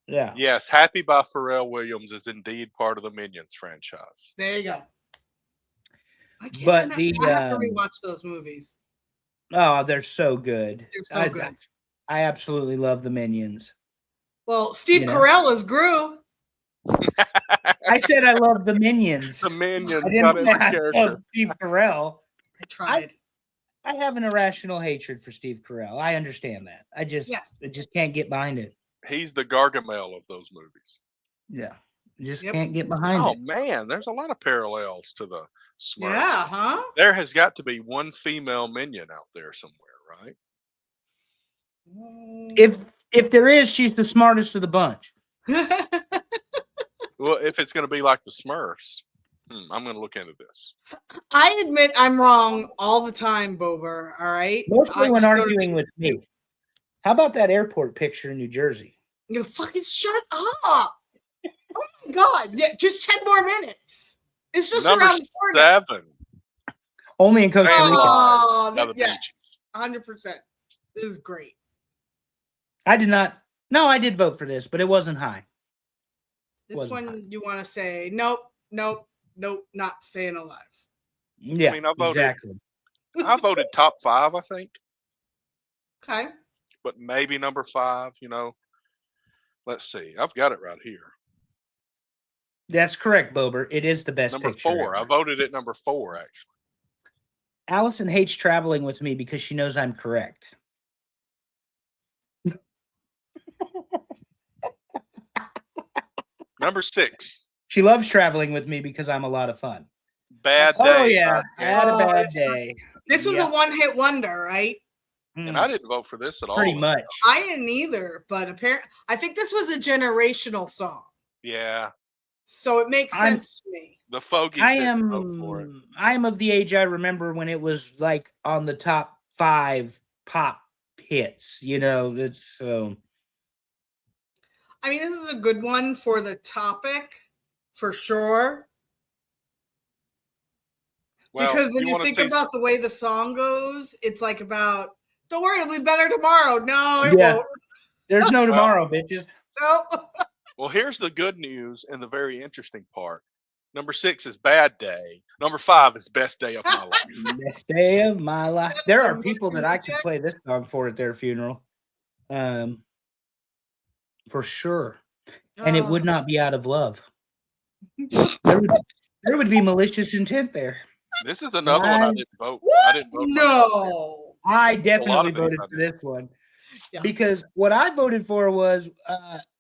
Yeah. Yes, Happy by Pharrell Williams is indeed part of the Minions franchise. There you go. I can't But remember. the, I have to rewatch those movies. Oh, they're so good. They're so good. I absolutely love the Minions. Well, Steve You know? Carell is Gru. I said I love the Minions. The Minions I got didn't every say I character. love Steve Carell. I tried. I have an irrational hatred for Steve Carell. I understand that. I just can't get behind it. He's the Gargamel of those movies. Yeah. Just can't get behind Oh it. man, there's a lot of parallels to the Smurfs. Yeah, huh? There has got to be one female minion out there somewhere, right? If there is, she's the smartest of the bunch. Well, if it's going to be like the Smurfs, I'm going to look into this. I admit I'm wrong all the time, Bober. All right. Mostly when arguing with me. How about that airport picture in New Jersey? You fucking shut up. Oh my God. Yeah, just 10 more minutes. It's just Number around the corner. 7. Only in Costa Rica. Oh, By the yes. beach. 100%. This is great. I did not. No, I did vote for this, but it wasn't high. This Wasn't one high. you want to say, nope, not staying alive. Yeah, I mean, I voted. exactly. I voted top 5, I think, Okay. but maybe number 5. You know, let's see. I've got it right here. That's correct, Bober. It is the best Number picture 4. ever. I voted at number 4 actually. Allison hates traveling with me because she knows I'm correct. Number 6. She loves traveling with me because I'm a lot of fun. Bad Day. Oh yeah, by I had a Oh, bad it's day. This was Yeah. a one-hit wonder, right? And I didn't vote for this at all. Pretty much. I didn't either, but apparently, I think this was a generational song, Yeah. so it makes I'm- sense to me. The Fogies I didn't vote for it. am of the age I remember when it was like on the top 5 pop hits. You know, it's so. I mean, this is a good one for the topic, for sure. Well, Because when you wanna think see- about the way the song goes, it's like about, don't worry, it'll be better tomorrow. No, it Yeah. won't. There's no tomorrow, bitches. No. Well, here's the good news and the very interesting part. Number 6 is Bad Day. Number 5 is Best Day of My Life. Best day of my life. There are a people that I could music. play this song for at their funeral. For sure. And it would not be out of love. There would be malicious intent there. This is another one I didn't vote. I What? didn't vote for. No. I definitely of these voted I for did. this one. Yeah. Because what I voted for was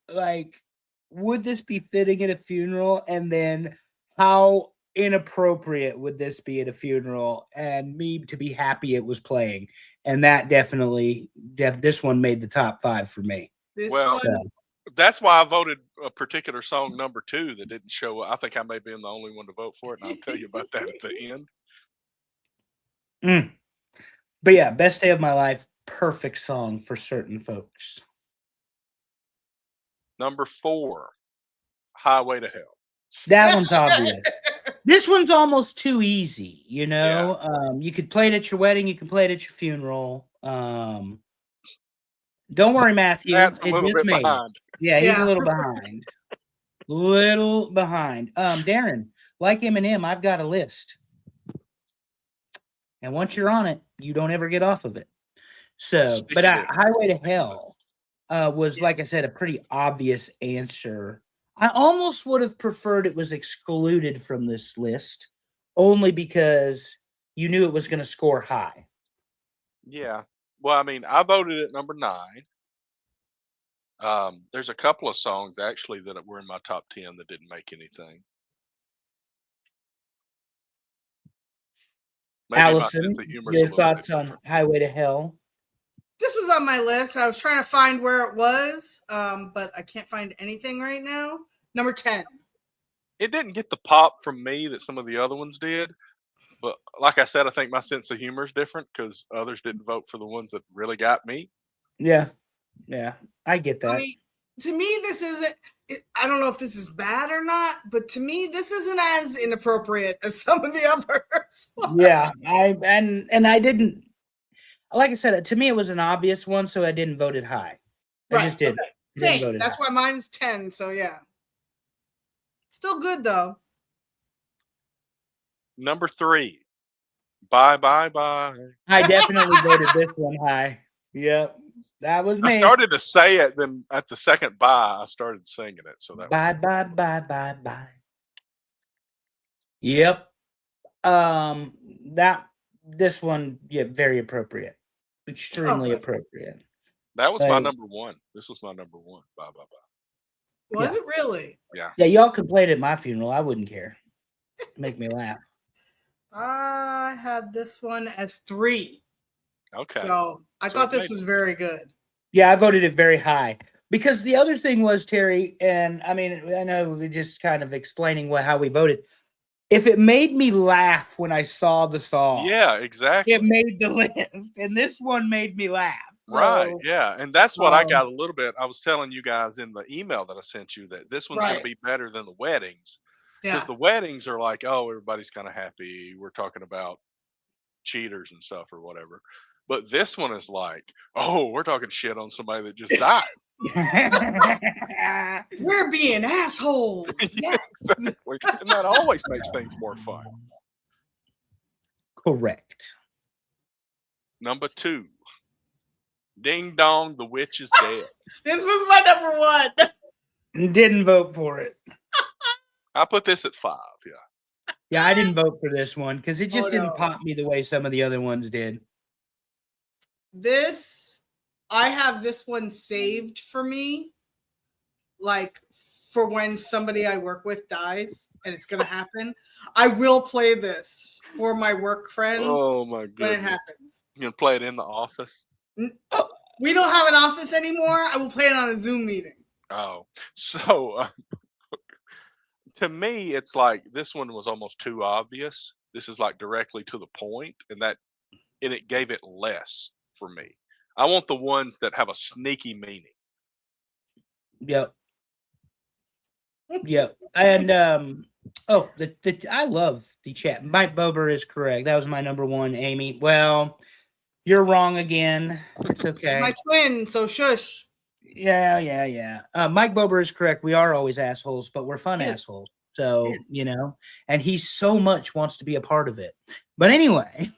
like, would this be fitting at a funeral? And then how inappropriate would this be at a funeral? And me to be happy it was playing. And that definitely, this one made the top 5 for me. This Well, one, So, That's why I voted a particular song number 2 that didn't show up. I think I may be the only one to vote for it, and I'll tell you about that at the end. But yeah, best day of my life. Perfect song for certain folks. Number 4, Highway to Hell. That one's obvious. This one's almost too easy, you Yeah. know. You could play it at your wedding, you can play it at your funeral. Don't worry, Matthew. That's a It little just bit made it. behind. Yeah, he's Yeah. a little behind. Little behind. Darren, like Eminem, I've got a list. And once you're on it, you don't ever get off of it. So, Sticky but list. Highway to Hell was, like I said, a pretty obvious answer. I almost would have preferred it was excluded from this list only because you knew it was going to score high. Yeah. Well, I mean, I voted at number 9. There's a couple of songs actually that were in my top 10 that didn't make anything. Maybe my Allison, sense of humor is a your little bit thoughts on different. Highway to Hell? This was on my list. I was trying to find where it was, but I can't find anything right now. Number 10. It didn't get the pop from me that some of the other ones did, but like I said, I think my sense of humor is different because others didn't vote for the ones that really got me. Yeah. Yeah. I get that. I mean, to me, this isn't. I don't know if this is bad or not, but to me, this isn't as inappropriate as some of the others. Yeah. And I didn't, like I said, to me it was an obvious one, so I didn't vote it high. I just did. Okay. Didn't vote Same. it That's high. why mine's 10. So yeah, still good though. Number 3, Bye Bye Bye. I definitely voted this one high. Yep. That was me. I started to say it, then at the second bye, I started singing it. So that Bye, bye, bye, bye, bye. Yep. This one, yeah, very appropriate. Extremely good. appropriate. that was my Like- number 1. This was my number 1. Bye Bye Bye. Was it really? Yeah. Yeah, y'all could play it at my funeral. I wouldn't care. Make me laugh. I had this one as 3. Okay. So I So thought it this made was it. very good. Yeah, I voted it very high. Because the other thing was, Terry, and I mean, I know we're just kind of explaining how we voted. If it made me laugh when I saw the song, Yeah, exactly. it made the list. And this one made me laugh. Right. So, Yeah. And that's what I um, got a little bit. I was telling you guys in the email that I sent you that this one's going Right. to be better than the weddings because Yeah. the weddings are like, oh, everybody's kind of happy. We're talking about cheaters and stuff or whatever. But this one is like, oh, we're talking shit on somebody that just died. We're being assholes. Yeah. Exactly. And that always makes things more fun. Correct. Number 2, Ding Dong, the Witch is Dead. This was my number 1. Didn't vote for it. I put this at 5. Yeah. Yeah, I didn't vote for this one because it just Oh, didn't no. pop me the way some of the other ones did. I have this one saved for me, like for when somebody I work with dies and it's going to happen. I will play this for my work friends Oh my when it goodness. happens. You gonna play it in the office? We don't have an office anymore. I will play it on a Zoom meeting. Oh, so to me, it's like this one was almost too obvious. This is like directly to the point, and it gave it less for me. I want the ones that have a sneaky meaning. Yep. Yep. And I love the chat. Mike Bober is correct. That was my number 1, Amy. Well, you're wrong again. It's okay. My twin, so shush. Yeah. Mike Bober is correct. We are always assholes, but we're fun Yes. assholes. So, Yes. you know, and he so much wants to be a part of it. But anyway,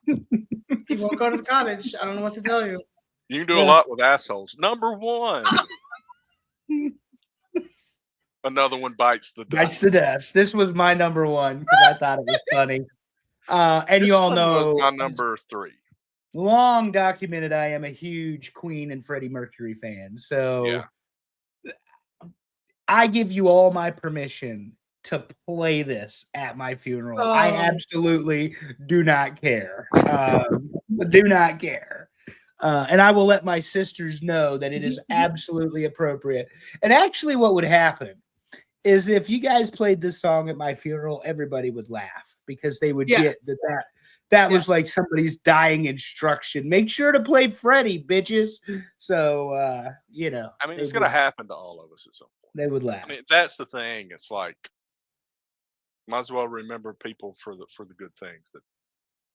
He won't go to the cottage. I don't know what to tell you. You can do Yeah. a lot with assholes. Number 1. Another one bites the bites dust. the dust. This was my number 1 because I thought it was funny. And This you all one know, was my number 3. long documented, I am a huge Queen and Freddie Mercury fan. So Yeah. I give you all my permission to play this at my funeral. I Oh. absolutely do not care. Do not care. And I will let my sisters know that it is absolutely appropriate. And actually, what would happen is if you guys played this song at my funeral, everybody would laugh because they would Yeah. get that was like somebody's dying instruction. Make sure to play Freddie, bitches. So you know, I mean, they it's going to would- happen to all of us at some point. They would laugh. I mean, that's the thing. It's like, might as well remember people for the good things that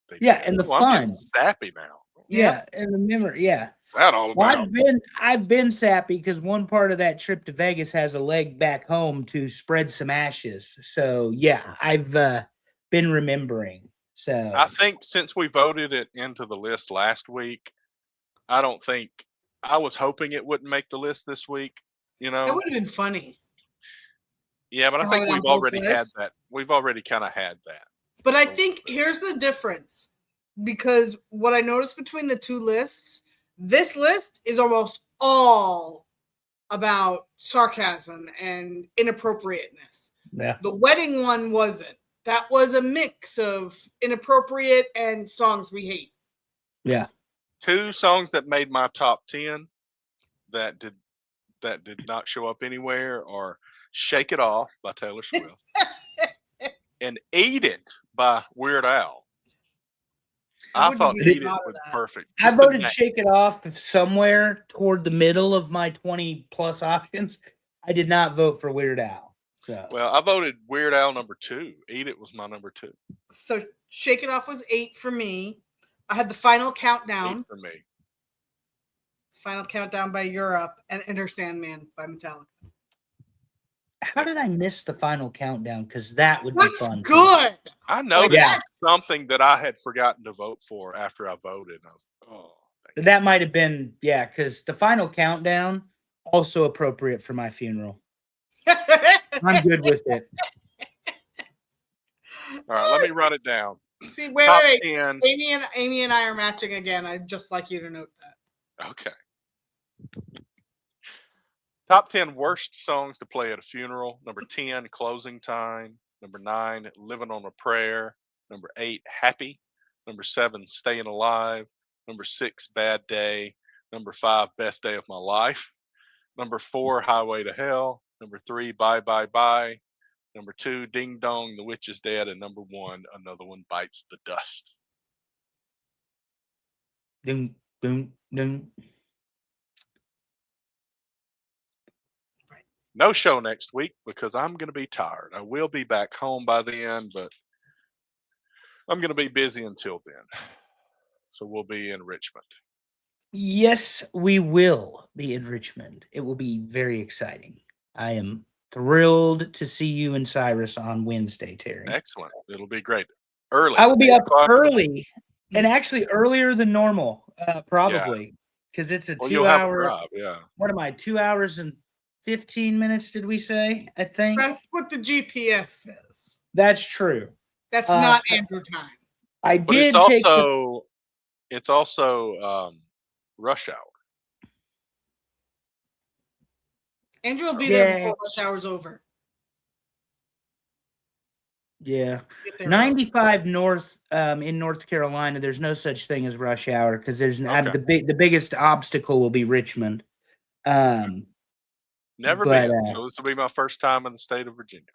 they Yeah, did. and the Ooh, I'm getting fun. sappy now. Yeah, and the memory. Yeah. That all Well, about. I've been sappy because one part of that trip to Vegas has a leg back home to spread some ashes. So yeah, I've been remembering. So I think since we voted it into the list last week, I don't think I was hoping it wouldn't make the list this week. You That know, would have been funny. yeah, but I to think have it on we've both already had lists. that. We've already kind of had that. But I think here's the difference, because what I noticed between the two lists, this list is almost all about sarcasm and inappropriateness. yeah, The wedding one wasn't. That was a mix of inappropriate and songs we hate. yeah. 2 songs that made my top 10 that did not show up anywhere are "Shake It Off" by Taylor Swift and "Eat It" by Weird Al. I wouldn't thought even "Eat It" thought of was that. perfect. I Just the voted na- Shake It Off somewhere toward the middle of my 20 plus options. I did not vote for Weird Al. So Well, I voted Weird Al number 2. "Eat It" was my number 2. So Shake It Off was 8 for me. I had the Final 8 Countdown, for me. Final Countdown by Europe, and Enter Sandman by Metallica. how did I miss the final countdown? Because that would be That's fun. too. good. I noticed Yeah. something that I had forgotten to vote for after I voted. And I was, oh, thank you. That might have been, yeah, because the final countdown also appropriate for my funeral. I'm good with it. All right, let me run it down. See, wait, Top wait. 10. Amy and I are matching again. I'd just like you to note that. Okay. Top 10 worst songs to play at a funeral. Number 10, Closing Time. Number 9, Living on a Prayer. Number 8, Happy. Number 7, Staying Alive. Number 6, Bad Day. Number 5, Best Day of My Life. Number 4, Highway to Hell. Number 3, Bye Bye Bye. Number 2, Ding Dong, The Witch is Dead. And number 1, Another One Bites the Dust. Ding, ding, ding. No show next week because I'm going to be tired. I will be back home by then, but I'm going to be busy until then. So we'll be in Richmond. Yes, we will be in Richmond. It will be very exciting. I am thrilled to see you and Cyrus on Wednesday, Terry. Excellent. It'll be great. Early. I will be 8 up o'clock in the morning. early and actually earlier than normal, probably because it's a Well, you'll have a 2 hour. drive, yeah. What am I? 2 hours and 15 minutes? Did we say? I think That's what the GPS says. that's true. That's Uh, not Andrew time. I But did it's take. the- also rush hour. Andrew will be there Yeah. before rush hour's over. Yeah. Get there early. 95 north in North Carolina, there's no such thing as rush hour because there's Okay. the biggest obstacle will be Richmond. Never But, been. So this will be my first time in the state of Virginia.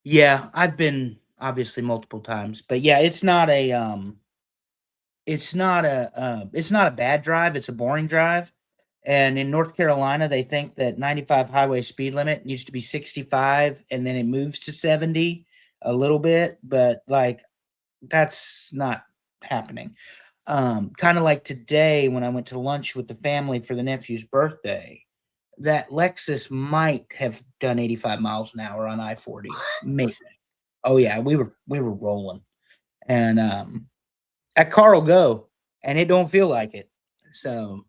Yeah, I've been obviously multiple times, but yeah, it's not a bad drive, it's a boring drive. And in North Carolina, they think that 95 highway speed limit needs to be 65 and then it moves to 70 a little bit, but like that's not happening. Kind of like today when I went to lunch with the family for the nephew's birthday, that Lexus might have done 85 miles an hour on I-40. Maybe. Oh yeah, we were rolling. And that car will go and it don't feel like it. So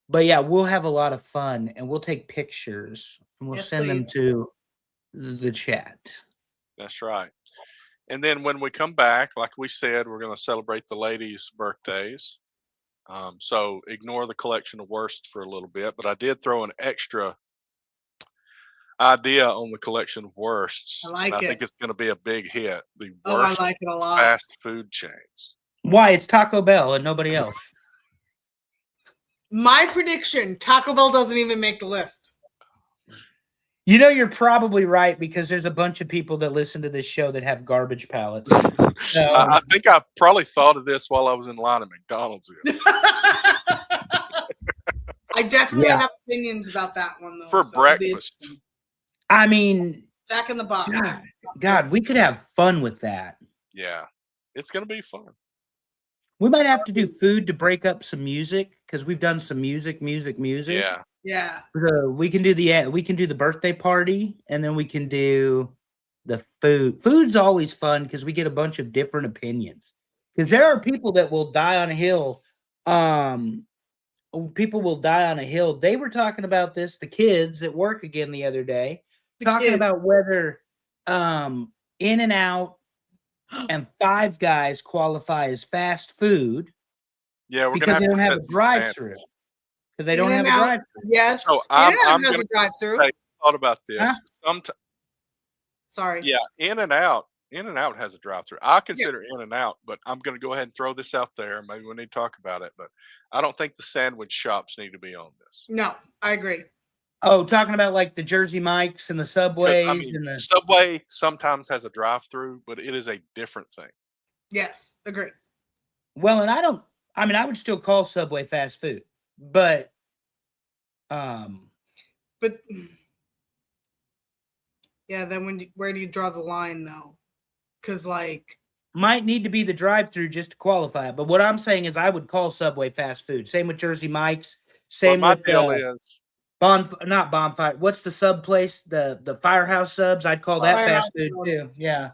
but yeah, we'll have a lot of fun and we'll take pictures and we'll Yes, send them please. to the chat. That's right. And then when we come back, like we said, we're going to celebrate the ladies' birthdays. So ignore the collection of worst for a little bit, but I did throw an extra idea on the collection of worsts. I like and I it. think it's going to be a big hit. The Oh, I worst like it a lot. fast food chains. Why? It's Taco Bell and nobody else. My prediction: Taco Bell doesn't even make the list. You know, you're probably right because there's a bunch of people that listen to this show that have garbage palates. I think I probably thought of this while I was in line at McDonald's. I definitely Yeah. have opinions about that one though. For so it'll be breakfast. interesting. I mean, Jack in the Box. God, we could have fun with that. Yeah, it's gonna be fun. We might have to do food to break up some music because we've done some music. Yeah, Yeah. So we can do the birthday party, and then we can do the food. Food's always fun because we get a bunch of different opinions. Because there are people that will die on a hill. People will die on a hill. They were talking about this, the kids at work again the other day, The talking kids. about whether In and Out and Five Guys qualify as fast food yeah, we're because they gonna don't have a set some drive-through. standards. Because they don't have a In-N-Out. drive-through. Yes. So I'm In-N-Out has gonna a drive-through. say- Thought about this. Huh? Sorry. Yeah, In and Out has a drive-through. I consider In and Out, but I'm gonna go ahead and throw this out there. Maybe we need to talk about it, but I don't think the sandwich shops need to be on this. No, I agree. Oh, talking about like the Jersey Mikes and the 'Cause, Subways I mean, and the Subway sometimes has a drive-through, but it is a different thing. Yes, agree. well, and I would still call Subway fast food, but But yeah, then where do you draw the line though? Because like, might need to be the drive-through just to qualify it. But what I'm saying is I would call Subway fast food. Same with Jersey Mike's. But Same my with deal is, not Bonfire. What's the sub place? The Firehouse Subs. I'd call that Firehouse fast food too. Subs. Yeah.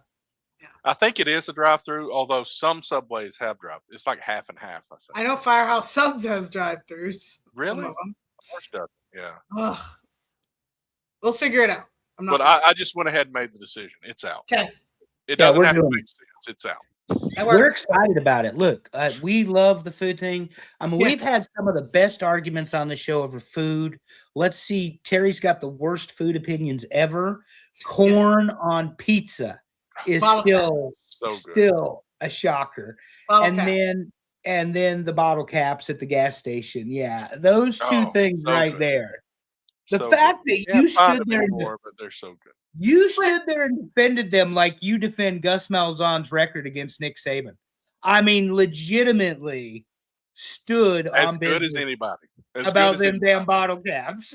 I think it is a drive-through, although some Subways have drive. It's like half and half. I think. I know Firehouse Subs has drive-throughs. Really? Some of them. Ours doesn't, yeah. Ugh. We'll figure it out. I'm not. But I just went ahead and made the decision. It's out. Okay. It Yeah, doesn't we're have to doing make sense. It's out. That We're works. excited about it. Look, we love the food thing. I mean, Yeah. we've had some of the best arguments on the show over food. Let's see. Terry's got the worst food opinions ever. Corn on pizza is Bottle cap. So good. still a shocker. Bottle and cap. then the bottle caps at the gas station. Yeah, those two Oh, things so right good. there. The So fact good. that Can't you find stood them there and anymore, but they're so good. you stood there and defended them like you defend Gus Malzahn's record against Nick Saban. I mean, legitimately stood As on good as business anybody. As about good as them anybody. damn bottle caps.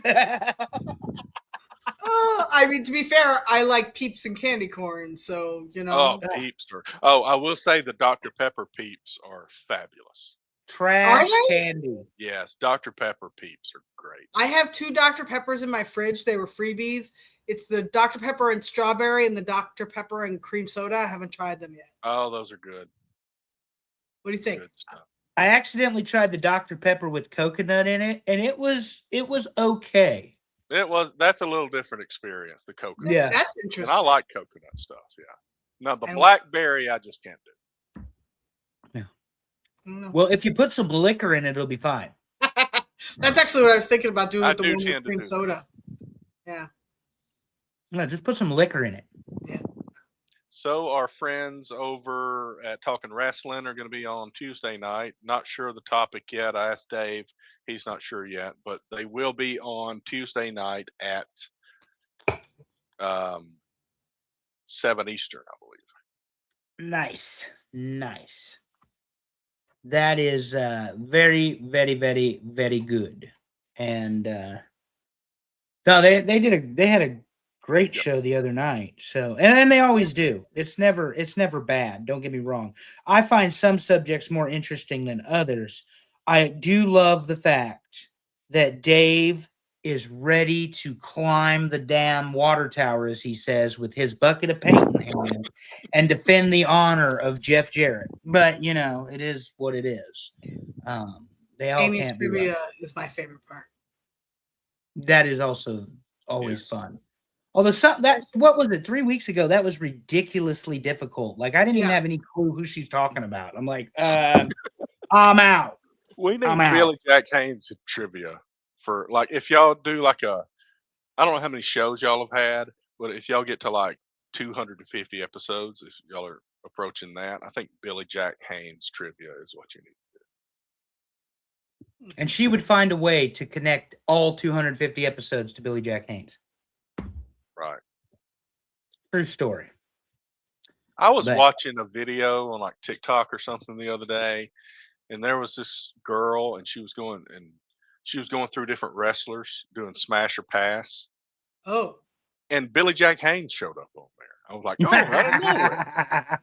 I mean, to be fair, I like Peeps and candy corn, so you know. Oh, Peeps are. Oh, I will say the Dr. Pepper Peeps are fabulous. Trash they? candy. Yes, Dr. Pepper Peeps are great. I have 2 Dr. Peppers in my fridge. They were freebies. It's the Dr. Pepper and strawberry and the Dr. Pepper and cream soda. I haven't tried them yet. Oh, those are good. What do you think? Good stuff. I accidentally tried the Dr. Pepper with coconut in it, and it was okay. That's a little different experience, the coconut. Yeah. That's And interesting. I like coconut stuff, yeah. Now the And- blackberry I just can't do. I don't know. Well, if you put some liquor in it, it'll be fine. That's actually what I was thinking about doing I with the do one with tend to cream do that. soda. No, just put some liquor in it. So our friends over at Talking Wrestling are going to be on Tuesday night. Not sure of the topic yet. I asked Dave. He's not sure yet, but they will be on Tuesday night at 7 Eastern, I believe. Nice. That is very, very, very, very good. And no, they had a great Yep. show the other night. So and they always do. It's never bad. Don't get me wrong. I find some subjects more interesting than others. I do love the fact that Dave is ready to climb the damn water tower, as he says, with his bucket of paint in hand and defend the honor of Jeff Jarrett. But you know, it is what it is. They all Amy's can't be right. trivia is my favorite part. That is also always Yes. fun. Although what was it 3 weeks ago? That was ridiculously difficult. Like I didn't even Yeah. have any clue who she's talking about. I'm like, I'm out. We need I'm out. Billy Jack Haynes trivia for like if y'all do like I don't know how many shows y'all have had, but if y'all get to like 250 episodes, if y'all are approaching that, I think Billy Jack Haynes trivia is what you need. And she would find a way to connect all 250 episodes to Billy Jack Haynes. Right. True story. I was But- watching a video on like TikTok or something the other day, and there was this girl, and she was going through different wrestlers doing smash or pass, Oh, and Billy Jack Haynes showed up on there. I was like, oh, out of nowhere.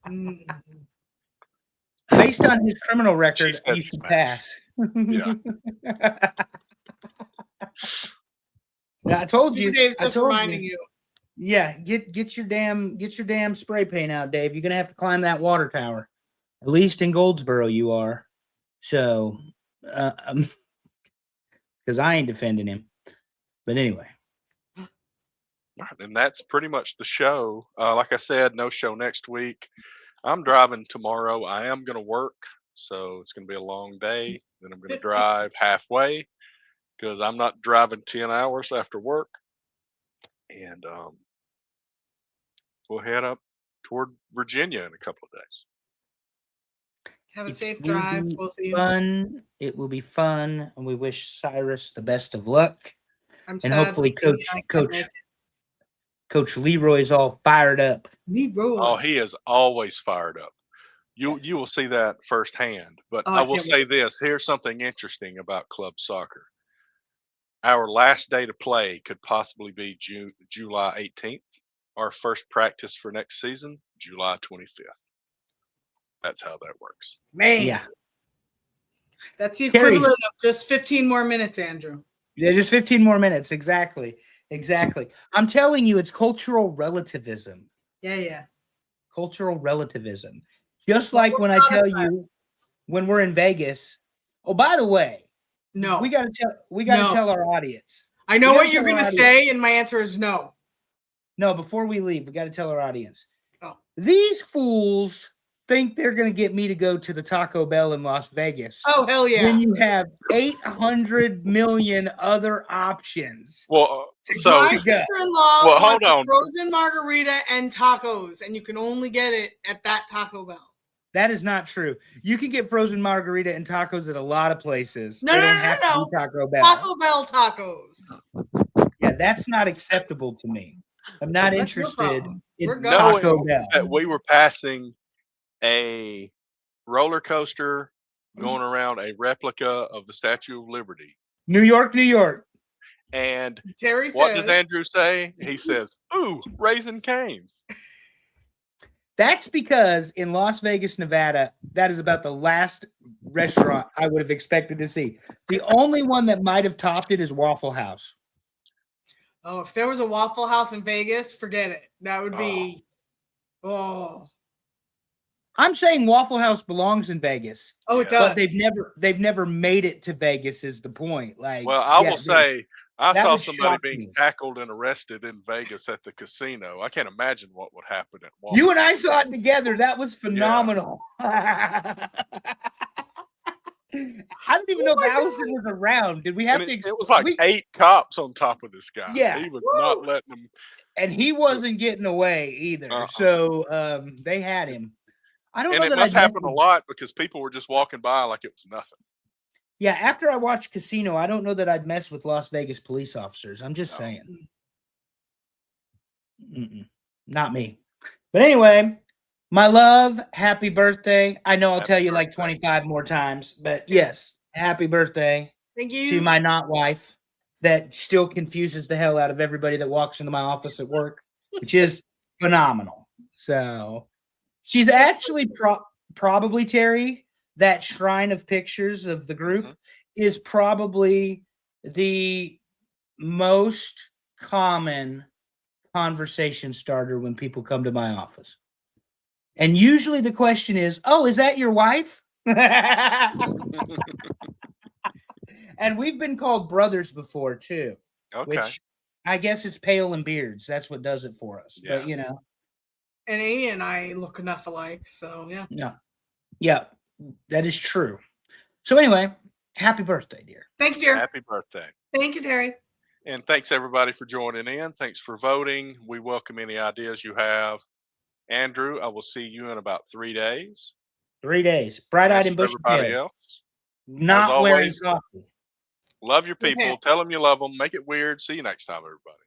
mm, Based on his criminal record, said he should smash. pass. Yeah. Yeah, I told you. Dave's I just told reminding you. Yeah, get your damn spray paint out, Dave. You're gonna have to climb that water tower. At least in Goldsboro, you are. So, because I ain't defending him. But anyway, Right, and that's pretty much the show. Like I said, no show next week. I'm driving tomorrow. I am going to work, so it's going to be a long day. Then I'm going to drive halfway because I'm not driving 10 hours after work. And we'll head up toward Virginia in a couple of days. Have a It safe will drive, be both of you. fun. It will be fun, and we wish Cyrus the best of luck. I'm And sad hopefully, that Jamie and I can't make Coach Leroy's all fired up. it. Leroy. Oh, he is always fired up. You will see that firsthand. But Oh, I I will can't say this: here's something interesting about club soccer. Our last day to play could possibly be July 18th. Our first practice for next season, July 25th. That's how that works. Man, Yeah, that's the Terry. equivalent of just 15 more minutes, Andrew. yeah, just 15 more minutes. Exactly. I'm telling you, it's cultural relativism. Yeah. Cultural relativism. Just Well, like we're when I not tell at that. you when we're in Vegas. Oh, by the way, No. we got to tell our audience. I know we what gotta you're tell our going to audience. say, and my answer is no. No, before we leave, we got to tell our audience. Oh. These fools think they're going to get me to go to the Taco Bell in Las Vegas. Oh, hell yeah. When you have 800 million other options. Well, so My go. sister-in-law Well, hold wants a on. frozen margarita and tacos, and you can only get it at that Taco Bell. That is not true. You can get frozen margarita and tacos at a lot of places. No, They no, don't no, have no, to be Taco Bell. Taco Bell tacos. Yeah, that's not acceptable to me. I'm not That's your interested problem. in We're going. Taco knowing Bell. that we were passing a roller coaster going around a replica of the Statue of Liberty. New York, New York. And Terry what says, does Andrew say? He says, ooh, Raising Cane's. That's because in Las Vegas, Nevada, that is about the last restaurant I would have expected to see. The only one that might have topped it is Waffle House. oh, if there was a Waffle House in Vegas, forget it. That would be, I'm saying Waffle House belongs in Vegas, it Yeah. does. but they've never made it to Vegas. Is the point? Like, Well, I yeah, will say, I that saw would somebody shock being me. tackled and arrested in Vegas at the casino. I can't imagine what would happen at Waffle you and I House. saw it together. That was phenomenal. I don't even know Oh if my Allison was around. Did we have And to? it was like 8 cops on top of this guy. Yeah. He was not letting them. And he wasn't getting away either. Uh-uh. So they had him. I don't And know it that must I'd happen a mess with- lot because people were just walking by like it was nothing. Yeah, after I watched Casino, I don't know that I'd mess with Las Vegas police officers. I'm just No. saying. Not me. But anyway, my love, happy birthday. I know I'll Happy tell you like birthday. 25 more times, but yes, happy birthday Thank you. to my not wife that still confuses the hell out of everybody that walks into my office at work, which is phenomenal. So she's actually probably, Terry, that shrine of pictures of the group Mhm. is probably the most common conversation starter when people come to my office. And usually the question is, oh, is that your wife? And we've been called brothers before too, Okay. which I guess it's pale and beards. That's what does it for us. Yeah. But you know, And Amy and I look enough alike. So, yeah. yeah, that is true. So anyway, happy birthday, dear. Thank you, dear. Happy birthday. Thank you, Terry. And thanks everybody for joining in. Thanks for voting. We welcome any ideas you have. Andrew, I will see you in about 3 days. 3 days, bright-eyed As and for bushy everybody tailed, else, not wearing always- coffee. Love your people. Okay. Tell them you love them. Make it weird. See you next time, everybody.